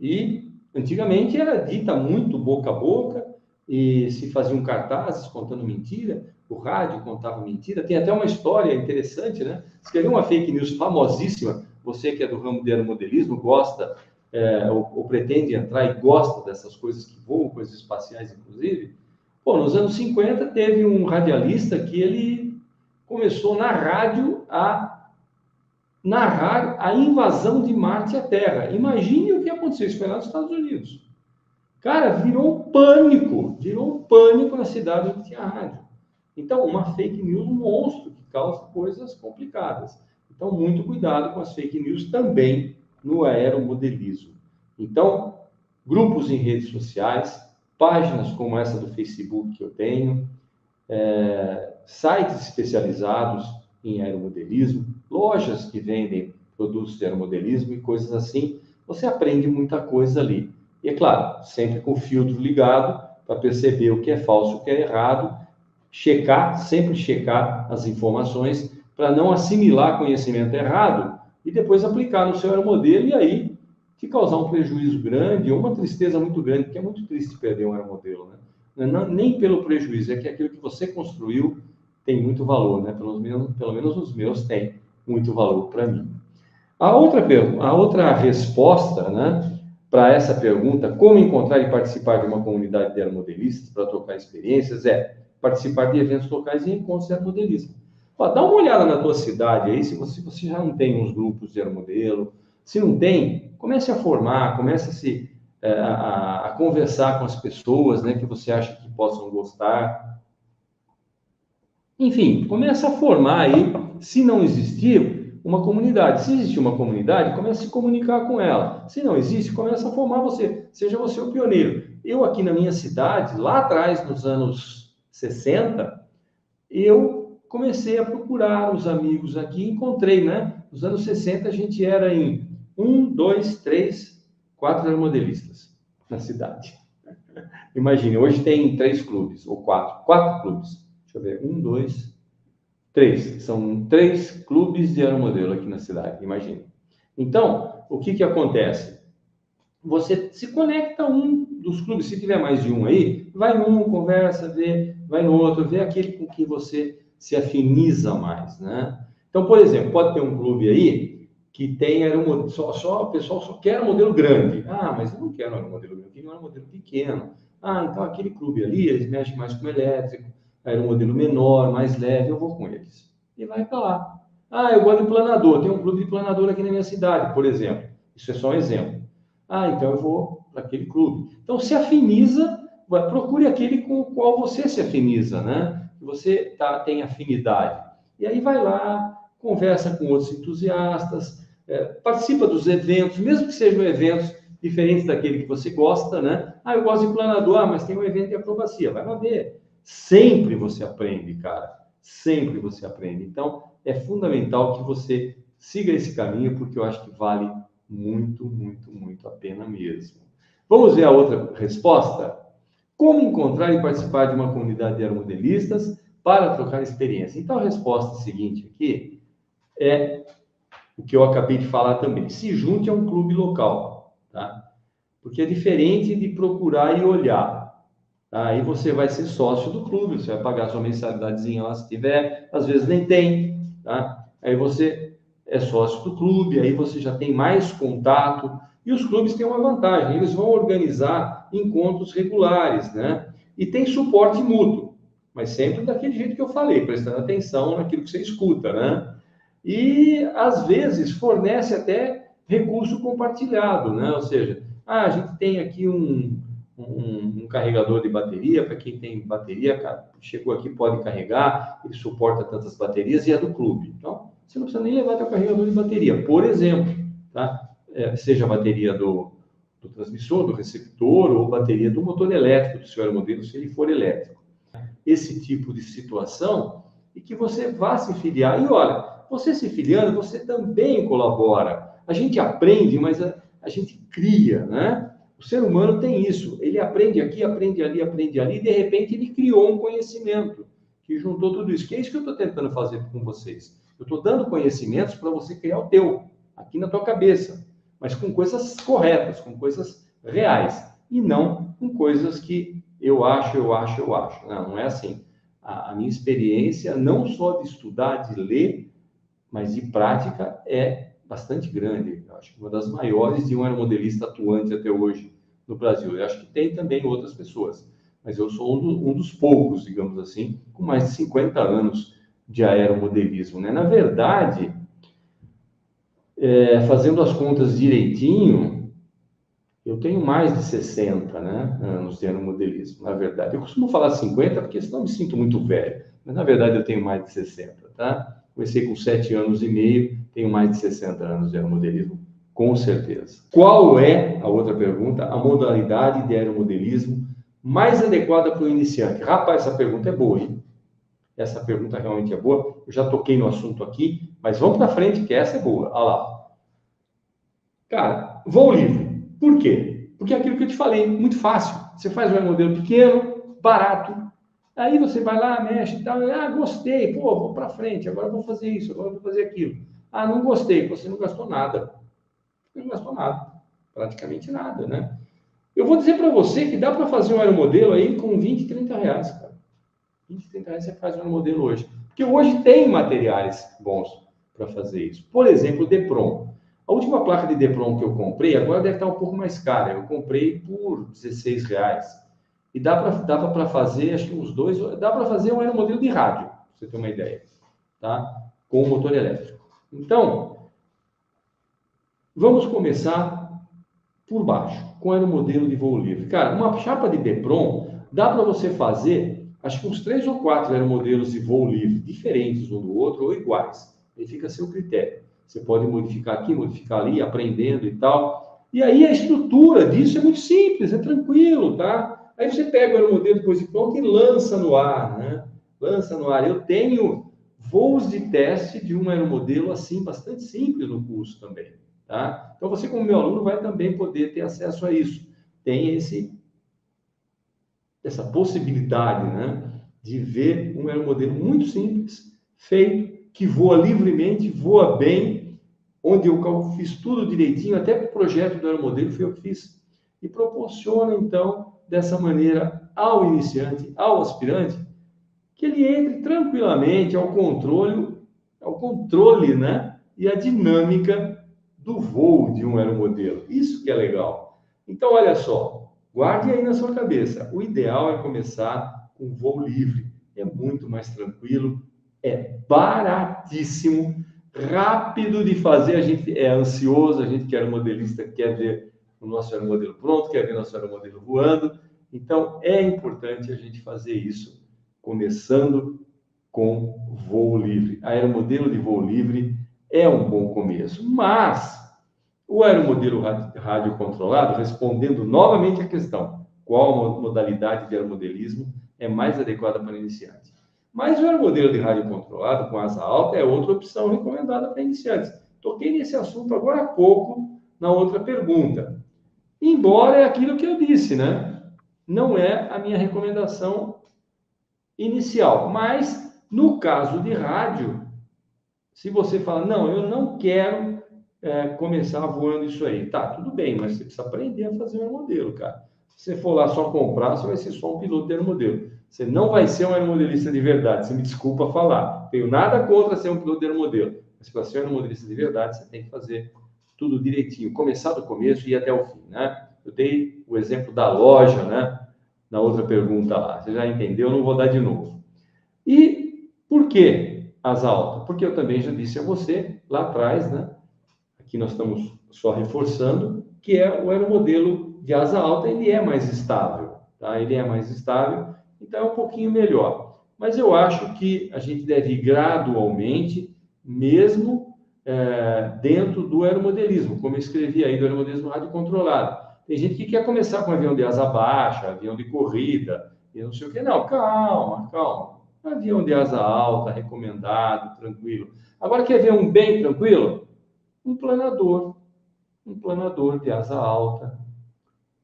E antigamente era dita muito boca a boca e se faziam cartazes contando mentira, o rádio contava mentira. Tem até uma história interessante, né? Se quer ver uma fake news famosíssima, você que é do ramo de aeromodelismo, gosta ou pretende entrar e gosta dessas coisas que voam, coisas espaciais inclusive. Pô, nos anos 50 teve um radialista que ele começou na rádio a narrar a invasão de Marte à Terra. Imagine o que aconteceu, isso foi lá nos Estados Unidos. Cara, virou um pânico na cidade onde tinha rádio. Então, uma fake news um monstro que causa coisas complicadas. Então, muito cuidado com as fake news também no aeromodelismo. Então, grupos em redes sociais, páginas como essa do Facebook que eu tenho, sites especializados, em aeromodelismo, lojas que vendem produtos de aeromodelismo e coisas assim, você aprende muita coisa ali. E é claro, sempre com o filtro ligado para perceber o que é falso, o que é errado, sempre checar as informações para não assimilar conhecimento errado e depois aplicar no seu aeromodelo e aí te causar um prejuízo grande ou uma tristeza muito grande, porque é muito triste perder um aeromodelo, né? Não, nem pelo prejuízo, é que aquilo que você construiu tem muito valor, né? Pelo menos os meus têm muito valor para mim. A outra resposta, né, para essa pergunta, como encontrar e participar de uma comunidade de aeromodelistas para trocar experiências, é participar de eventos locais e encontros de aeromodelismo. Ó, dá uma olhada na tua cidade aí, se você já não tem uns grupos de aeromodelo, se não tem, comece a formar, comece a conversar com as pessoas, né, que você acha que possam gostar. Enfim, começa a formar aí, se não existir uma comunidade. Se existir uma comunidade, comece a se comunicar com ela. Se não existe, começa a formar você. Seja você o pioneiro. Eu aqui na minha cidade, lá atrás, nos anos 60, eu comecei a procurar os amigos aqui, encontrei, né? Nos anos 60 a gente era em 1, 2, 3, 4 aeromodelistas na cidade. Imagine, hoje tem 3 clubes, ou 4 clubes. Deixa eu ver, 1, 2, 3. São 3 clubes de aeromodelo aqui na cidade, imagine. Então, o que acontece? Você se conecta a um dos clubes, se tiver mais de um aí, vai num, conversa, vê, vai no outro, vê aquele com que você se afiniza mais, né? Então, por exemplo, pode ter um clube aí que tem aeromodelo, o pessoal só quer um modelo grande. Ah, mas eu não quero um aeromodelo grande, eu quero um aeromodelo pequeno. Ah, então aquele clube ali, eles mexem mais com elétrico, aeromodelo menor, mais leve, eu vou com eles. E vai para lá. Ah, eu gosto de planador, tem um clube de planador aqui na minha cidade, por exemplo. Isso é só um exemplo. Ah, então eu vou para aquele clube. Então se afiniza, procure aquele com o qual você se afiniza, né? Você tem afinidade. E aí vai lá, conversa com outros entusiastas, participa dos eventos, mesmo que sejam eventos diferentes daquele que você gosta, né? Ah, eu gosto de planador, mas tem um evento de acrobacia. Vai lá ver. Sempre você aprende, cara. Sempre você aprende. Então, é fundamental que você siga esse caminho, porque eu acho que vale muito, muito, muito a pena mesmo. Vamos ver a outra resposta? Como encontrar e participar de uma comunidade de aeromodelistas para trocar experiência? Então, a resposta seguinte aqui é o que eu acabei de falar também. Se junte a um clube local, tá? Porque é diferente de procurar e olhar. Aí você vai ser sócio do clube, você vai pagar sua mensalidadezinha lá se tiver, às vezes nem tem, tá? Aí você é sócio do clube, aí você já tem mais contato, e os clubes têm uma vantagem, eles vão organizar encontros regulares, né? E tem suporte mútuo, mas sempre daquele jeito que eu falei, prestando atenção naquilo que você escuta, né? E às vezes fornece até recurso compartilhado, né? Ou seja, a gente tem aqui um carregador de bateria, para quem tem bateria, chegou aqui, pode carregar, ele suporta tantas baterias e é do clube. Então, você não precisa nem levar teu carregador de bateria, por exemplo, tá? Seja a bateria do transmissor, do receptor, ou bateria do motor elétrico do seu aeromodelo, se ele for elétrico. Esse tipo de situação, e que você vá se filiar. E olha, você se filiando, você também colabora. A gente aprende, mas a gente cria, né? O ser humano tem isso, ele aprende aqui, aprende ali, e de repente ele criou um conhecimento que juntou tudo isso. Que é isso que eu estou tentando fazer com vocês. Eu estou dando conhecimentos para você criar o teu, aqui na tua cabeça, mas com coisas corretas, com coisas reais, e não com coisas que eu acho. Não é assim. A minha experiência, não só de estudar, de ler, mas de prática, é bastante grande. Eu acho que uma das maiores de um aeromodelista atuante até hoje no Brasil. Eu acho que tem também outras pessoas, mas eu sou um dos poucos, digamos assim, com mais de 50 anos de aeromodelismo, né? Na verdade, fazendo as contas direitinho, eu tenho mais de 60, né, anos de aeromodelismo, na verdade. Eu costumo falar 50 porque senão eu me sinto muito velho, mas na verdade eu tenho mais de 60, tá? Comecei com 7 anos e meio, tenho mais de 60 anos de aeromodelismo, com certeza. Qual é, a outra pergunta, a modalidade de aeromodelismo mais adequada para o iniciante? Rapaz, essa pergunta é boa, hein? Essa pergunta realmente é boa. Eu já toquei no assunto aqui, mas vamos para frente, que essa é boa. Olha lá. Cara, voo livre. Por quê? Porque é aquilo que eu te falei, muito fácil. Você faz um aeromodelo pequeno, barato, aí você vai lá, mexe e tal, gostei, pô, vou para frente, agora vou fazer isso, agora vou fazer aquilo. Não gostei, você não gastou nada. Você não gastou nada, praticamente nada, né? Eu vou dizer para você que dá para fazer um aeromodelo aí com 20, 30 reais, cara. 20, 30 reais você faz um aeromodelo hoje. Porque hoje tem materiais bons para fazer isso. Por exemplo, o Depron. A última placa de Depron que eu comprei, agora deve estar um pouco mais cara. Eu comprei por 16 reais. E dava para fazer, acho que uns dois, dá para fazer um aeromodelo de rádio, para você ter uma ideia, tá? Com motor elétrico. Então, vamos começar por baixo, com aeromodelo de voo livre. Cara, uma chapa de Depron, dá para você fazer, acho que uns 3 ou 4 aeromodelos de voo livre, diferentes um do outro ou iguais. Aí fica a seu critério. Você pode modificar aqui, modificar ali, aprendendo e tal. E aí a estrutura disso é muito simples, é tranquilo, tá? Aí você pega o aeromodelo depois de pronto e lança no ar, né? Lança no ar. Eu tenho voos de teste de um aeromodelo assim, bastante simples no curso também. Tá? Então, você, como meu aluno, vai também poder ter acesso a isso. Tem essa possibilidade, né, de ver um aeromodelo muito simples, feito, que voa livremente, voa bem, onde eu fiz tudo direitinho, até o projeto do aeromodelo foi eu que fiz, e proporciona, então, dessa maneira, ao iniciante, ao aspirante, que ele entre tranquilamente ao controle, né, e a dinâmica do voo de um aeromodelo. Isso que é legal. Então, olha só, guarde aí na sua cabeça. O ideal é começar com voo livre. É muito mais tranquilo, é baratíssimo, rápido de fazer. A gente é ansioso, a gente que é aeromodelista quer ver o nosso aeromodelo pronto, quer ver nosso aeromodelo voando. Então, é importante a gente fazer isso, começando com voo livre. Aeromodelo de voo livre é um bom começo, mas o aeromodelo rádio controlado, respondendo novamente a questão, qual modalidade de aeromodelismo é mais adequada para iniciantes? Mas o aeromodelo de rádio controlado com asa alta é outra opção recomendada para iniciantes. Toquei nesse assunto agora há pouco na outra pergunta. Embora é aquilo que eu disse, né? Não é a minha recomendação inicial, mas no caso de rádio, se você fala, não, eu não quero começar voando isso aí, tá, tudo bem, mas você precisa aprender a fazer um aeromodelo, cara. Se você for lá só comprar, você vai ser só um piloto de aeromodelo. Você não vai ser um aeromodelista de verdade, você me desculpa falar. Tenho nada contra ser um piloto de aeromodelo, mas para ser um aeromodelista de verdade, você tem que fazer tudo direitinho, começar do começo e ir até o fim, né? Eu dei o exemplo da loja, né? Na outra pergunta lá, você já entendeu, não vou dar de novo. E por que asa alta? Porque eu também já disse a você lá atrás, né? Aqui nós estamos só reforçando, que é o aeromodelo de asa alta, ele é mais estável, tá? Ele é mais estável, então é um pouquinho melhor. Mas eu acho que a gente deve ir gradualmente, mesmo dentro do aeromodelismo, como eu escrevi aí do aeromodelismo radiocontrolado. Tem gente que quer começar com avião de asa baixa, avião de corrida, e não sei o que. Não, calma, calma. Avião de asa alta, recomendado, tranquilo. Agora, quer ver um bem tranquilo? Um planador. Um planador de asa alta.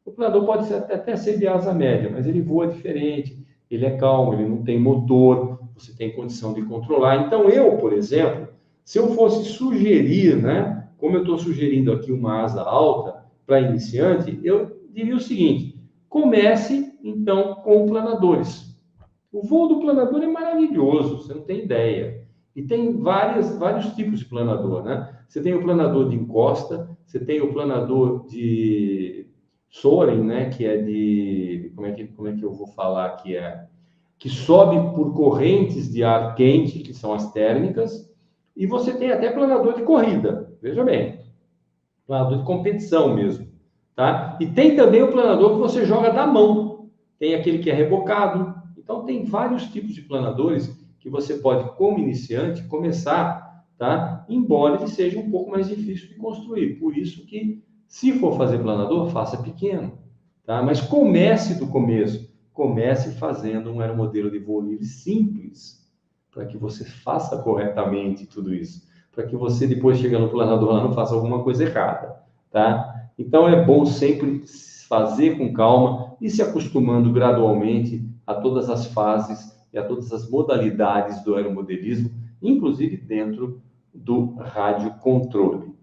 O planador pode até ser de asa média, mas ele voa diferente, ele é calmo, ele não tem motor, você tem condição de controlar. Então, eu, por exemplo, se eu fosse sugerir, né, como eu estou sugerindo aqui uma asa alta para iniciante, eu diria o seguinte: comece, então, com planadores. O voo do planador é maravilhoso, você não tem ideia. E tem vários tipos de planador, né? Você tem o planador de encosta, você tem o planador de soaring, né? Que é de... Como é que eu vou falar que é? Que sobe por correntes de ar quente, que são as térmicas. E você tem até planador de corrida, veja bem. Planador de competição mesmo, tá? E tem também o planador que você joga da mão. Tem aquele que é rebocado. Então, tem vários tipos de planadores que você pode, como iniciante, começar, tá? Embora ele seja um pouco mais difícil de construir. Por isso que, se for fazer planador, faça pequeno, tá? Mas comece do começo. Comece fazendo um aeromodelo de voo livre simples. para que você faça corretamente tudo isso, para que você depois chegue no planador lá não faça alguma coisa errada, tá? Então é bom sempre fazer com calma e se acostumando gradualmente a todas as fases e a todas as modalidades do aeromodelismo, inclusive dentro do radiocontrole.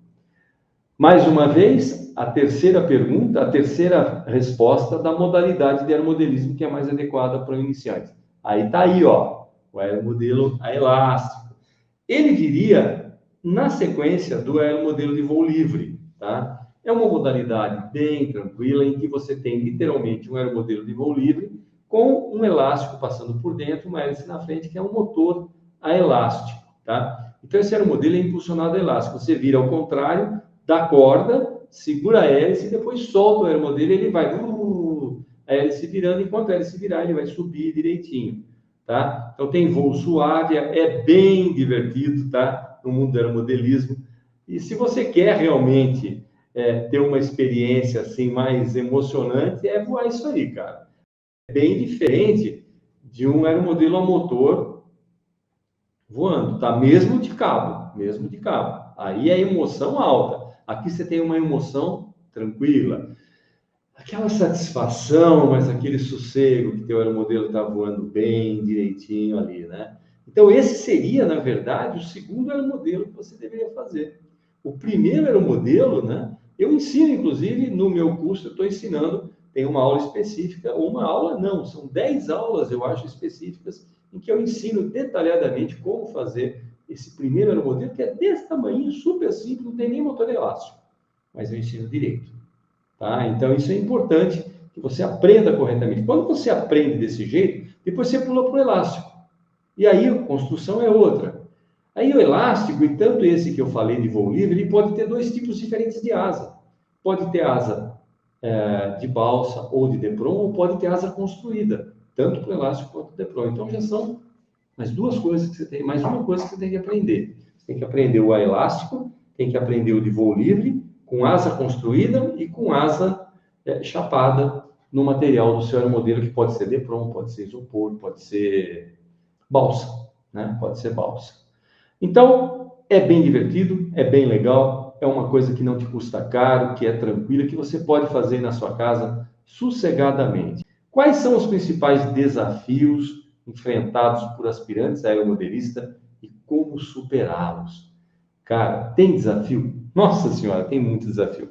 Mais uma vez, a terceira pergunta, a terceira resposta da modalidade de aeromodelismo que é mais adequada para o iniciante. Aí tá aí, ó, o aeromodelo aelástico. Ele viria na sequência do aeromodelo de voo livre, tá? É uma modalidade bem tranquila em que você tem literalmente um aeromodelo de voo livre com um elástico passando por dentro, uma hélice na frente, que é um motor a elástico, tá? Então esse aeromodelo é impulsionado a elástico. Você vira ao contrário da corda, segura a hélice e depois solta o aeromodelo e ele vai a hélice virando, enquanto a hélice virar, ele vai subir direitinho, tá? Então tem voo suave, é bem divertido, tá? No mundo do aeromodelismo. E se você quer realmente ter uma experiência assim mais emocionante, é voar isso aí, cara. É bem diferente de um aeromodelo a motor voando, tá? Mesmo de cabo, mesmo de cabo. Aí é emoção alta. Aqui você tem uma emoção tranquila. Aquela satisfação, mas aquele sossego que teu aeromodelo está voando bem, direitinho ali, né? Então, esse seria, na verdade, o segundo aeromodelo que você deveria fazer. O primeiro aeromodelo, né? Eu ensino, inclusive, no meu curso, eu estou ensinando, tem uma aula específica, ou uma aula não, são 10 aulas, eu acho, específicas, em que eu ensino detalhadamente como fazer esse primeiro aeromodelo, que é desse tamanho, super simples, não tem nem motor elástico, mas eu ensino direito. Tá? Então, isso é importante que você aprenda corretamente. Quando você aprende desse jeito, depois você pula para o elástico. E aí a construção é outra. Aí o elástico, e tanto esse que eu falei de voo livre, ele pode ter dois tipos diferentes de asa. Pode ter asa de balsa ou de Depron, ou pode ter asa construída, tanto para o elástico quanto para o Depron. Então já são mais duas coisas que você tem, mais uma coisa que você tem que aprender. Você tem que aprender o elástico, tem que aprender o de voo livre, com asa construída e com asa chapada no material do seu aeromodelo, que pode ser Depron, pode ser isopor, pode ser balsa, né? Pode ser balsa. Então, é bem divertido, é bem legal, é uma coisa que não te custa caro, que é tranquila, que você pode fazer na sua casa sossegadamente. Quais são os principais desafios enfrentados por aspirantes a aeromodelista e como superá-los? Cara, tem desafio? Nossa Senhora, tem muito desafio.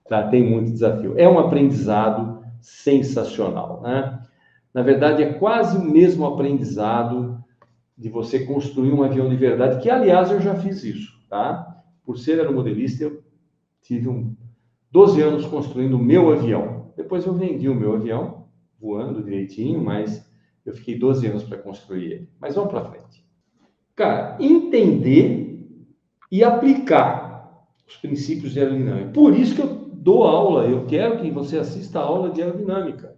Tá? Tem muito desafio. É um aprendizado sensacional, né? Na verdade, é quase o mesmo aprendizado de você construir um avião de verdade, que, aliás, eu já fiz isso, tá? Por ser aeromodelista, eu tive 12 anos construindo o meu avião. Depois eu vendi o meu avião, voando direitinho, mas eu fiquei 12 anos para construir ele. Mas vamos para frente. Cara, entender e aplicar os princípios de aerodinâmica. Por isso que eu dou aula, eu quero que você assista a aula de aerodinâmica.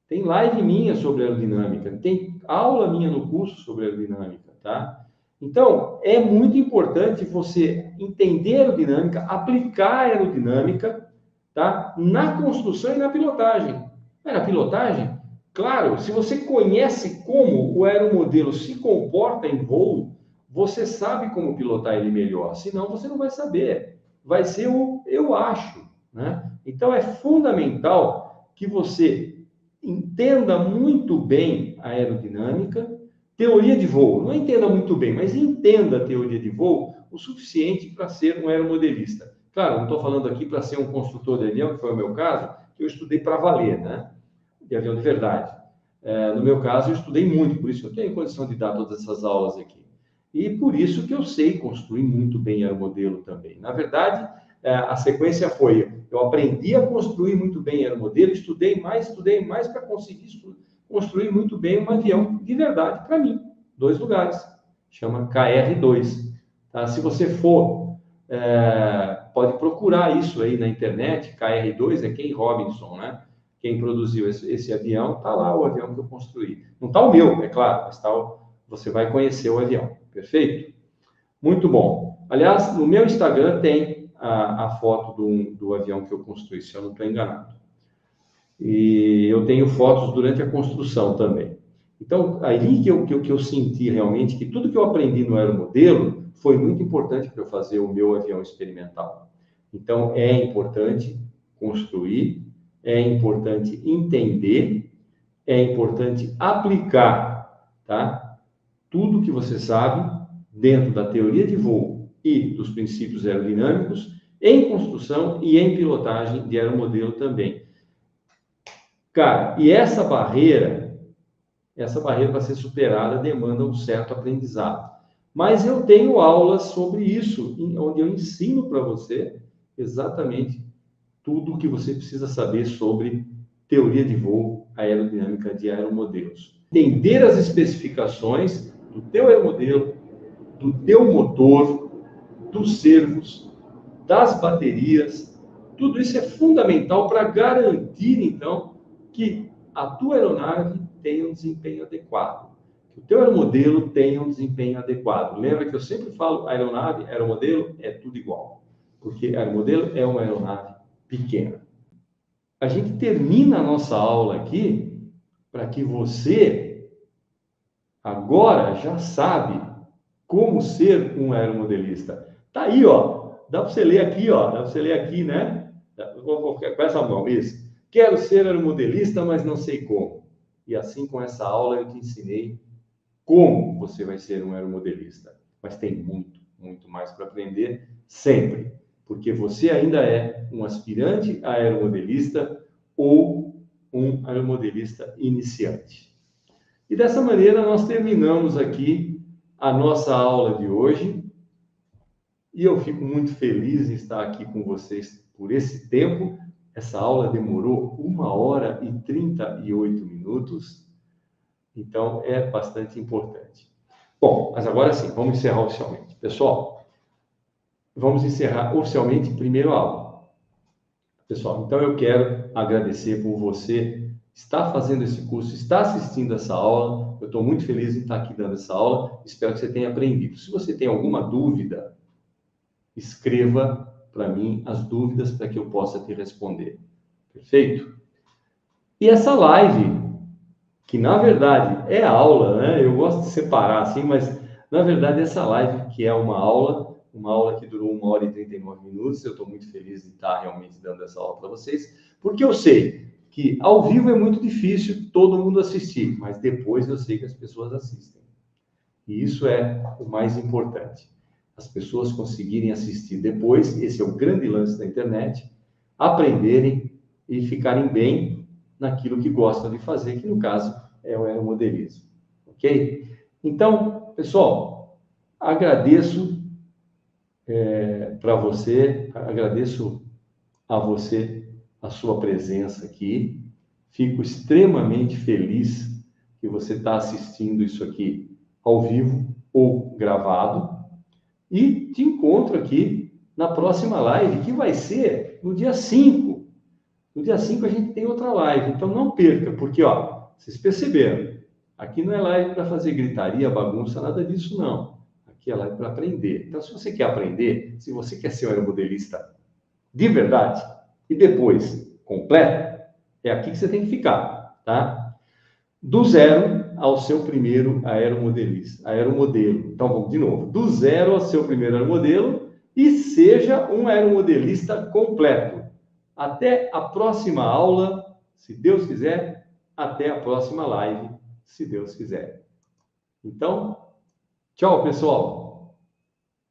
Tem live minha sobre aerodinâmica, tem aula minha no curso sobre aerodinâmica, tá? Então, é muito importante você entender aerodinâmica, aplicar aerodinâmica, tá? Na construção e na pilotagem. Mas na pilotagem, claro, se você conhece como o aeromodelo se comporta em voo, você sabe como pilotar ele melhor, senão você não vai saber. Vai ser o eu acho, né? Então, é fundamental que você entenda muito bem a aerodinâmica, teoria de voo. Não entenda muito bem, mas entenda a teoria de voo o suficiente para ser um aeromodelista. Claro, não estou falando aqui para ser um construtor de avião, que foi o meu caso, que eu estudei para valer, né? De avião de verdade. No meu caso, eu estudei muito, por isso que eu tenho condição de dar todas essas aulas aqui. E por isso que eu sei construir muito bem aeromodelo também. Na verdade, a sequência foi, eu aprendi a construir muito bem aeromodelo, estudei mais para conseguir construir muito bem um avião de verdade para mim. 2 lugares, chama KR2. Tá? Se você for, pode procurar isso aí na internet, KR2 é Ken Robinson, né? Quem produziu esse avião, está lá o avião que eu construí. Não está o meu, é claro, mas você vai conhecer o avião, perfeito? Muito bom. Aliás, no meu Instagram tem a foto do avião que eu construí, se eu não estou enganado. E eu tenho fotos durante a construção também. Então, aí que eu senti realmente que tudo que eu aprendi no aeromodelo foi muito importante para eu fazer o meu avião experimental. Então, é importante construir, é importante entender, é importante aplicar, tá? Tudo que você sabe dentro da teoria de voo e dos princípios aerodinâmicos em construção e em pilotagem de aeromodelo também. Cara, e essa barreira para ser superada demanda um certo aprendizado. Mas eu tenho aulas sobre isso, onde eu ensino para você exatamente tudo o que você precisa saber sobre teoria de voo, aerodinâmica de aeromodelos. Entender as especificações do teu aeromodelo, do teu motor, dos servos, das baterias, tudo isso é fundamental para garantir, então, que a tua aeronave tenha um desempenho adequado, que o teu aeromodelo tenha um desempenho adequado. Lembra que eu sempre falo, aeronave, aeromodelo, é tudo igual, porque aeromodelo é uma aeronave pequena. A gente termina a nossa aula aqui para que você agora já sabe como ser um aeromodelista. Tá aí, ó. Dá para você ler aqui, ó. Dá para você ler aqui, né? Com essa mão, isso. Quero ser aeromodelista, mas não sei como. E assim, com essa aula, eu te ensinei como você vai ser um aeromodelista. Mas tem muito, muito mais para aprender sempre. Porque você ainda é um aspirante a aeromodelista ou um aeromodelista iniciante. E dessa maneira, nós terminamos aqui a nossa aula de hoje. E eu fico muito feliz em estar aqui com vocês por esse tempo. Essa aula demorou 1h38 minutos, então é bastante importante. Bom, mas agora sim, vamos encerrar oficialmente. Pessoal, vamos encerrar oficialmente primeiro a aula. Pessoal, então eu quero agradecer por você estar fazendo esse curso, estar assistindo essa aula. Eu estou muito feliz em estar aqui dando essa aula. Espero que você tenha aprendido. Se você tem alguma dúvida, escreva para mim as dúvidas para que eu possa te responder. Perfeito? E essa live, que na verdade é aula, né? Eu gosto de separar assim, mas na verdade essa live que é uma aula que durou 1h39 minutos, eu estou muito feliz de estar realmente dando essa aula para vocês, porque eu sei que ao vivo é muito difícil todo mundo assistir, mas depois eu sei que as pessoas assistem. E isso é o mais importante. As pessoas conseguirem assistir depois, esse é o grande lance da internet, aprenderem e ficarem bem naquilo que gostam de fazer, que no caso é o aeromodelismo. Ok? Então, pessoal, agradeço para você, agradeço a você a sua presença aqui. Fico extremamente feliz que você está assistindo isso aqui ao vivo ou gravado. E te encontro aqui na próxima live, que vai ser no dia 5. No dia 5 a gente tem outra live, então não perca, porque, ó, vocês perceberam, aqui não é live para fazer gritaria, bagunça, nada disso, não. Aqui é live para aprender. Então, se você quer aprender, se você quer ser um aeromodelista de verdade, e depois completo, é aqui que você tem que ficar, tá? Do zero ao seu primeiro aeromodelo. Então, vamos de novo. Do zero ao seu primeiro aeromodelo e seja um aeromodelista completo. Até a próxima aula, se Deus quiser. Até a próxima live, se Deus quiser. Então, tchau, pessoal.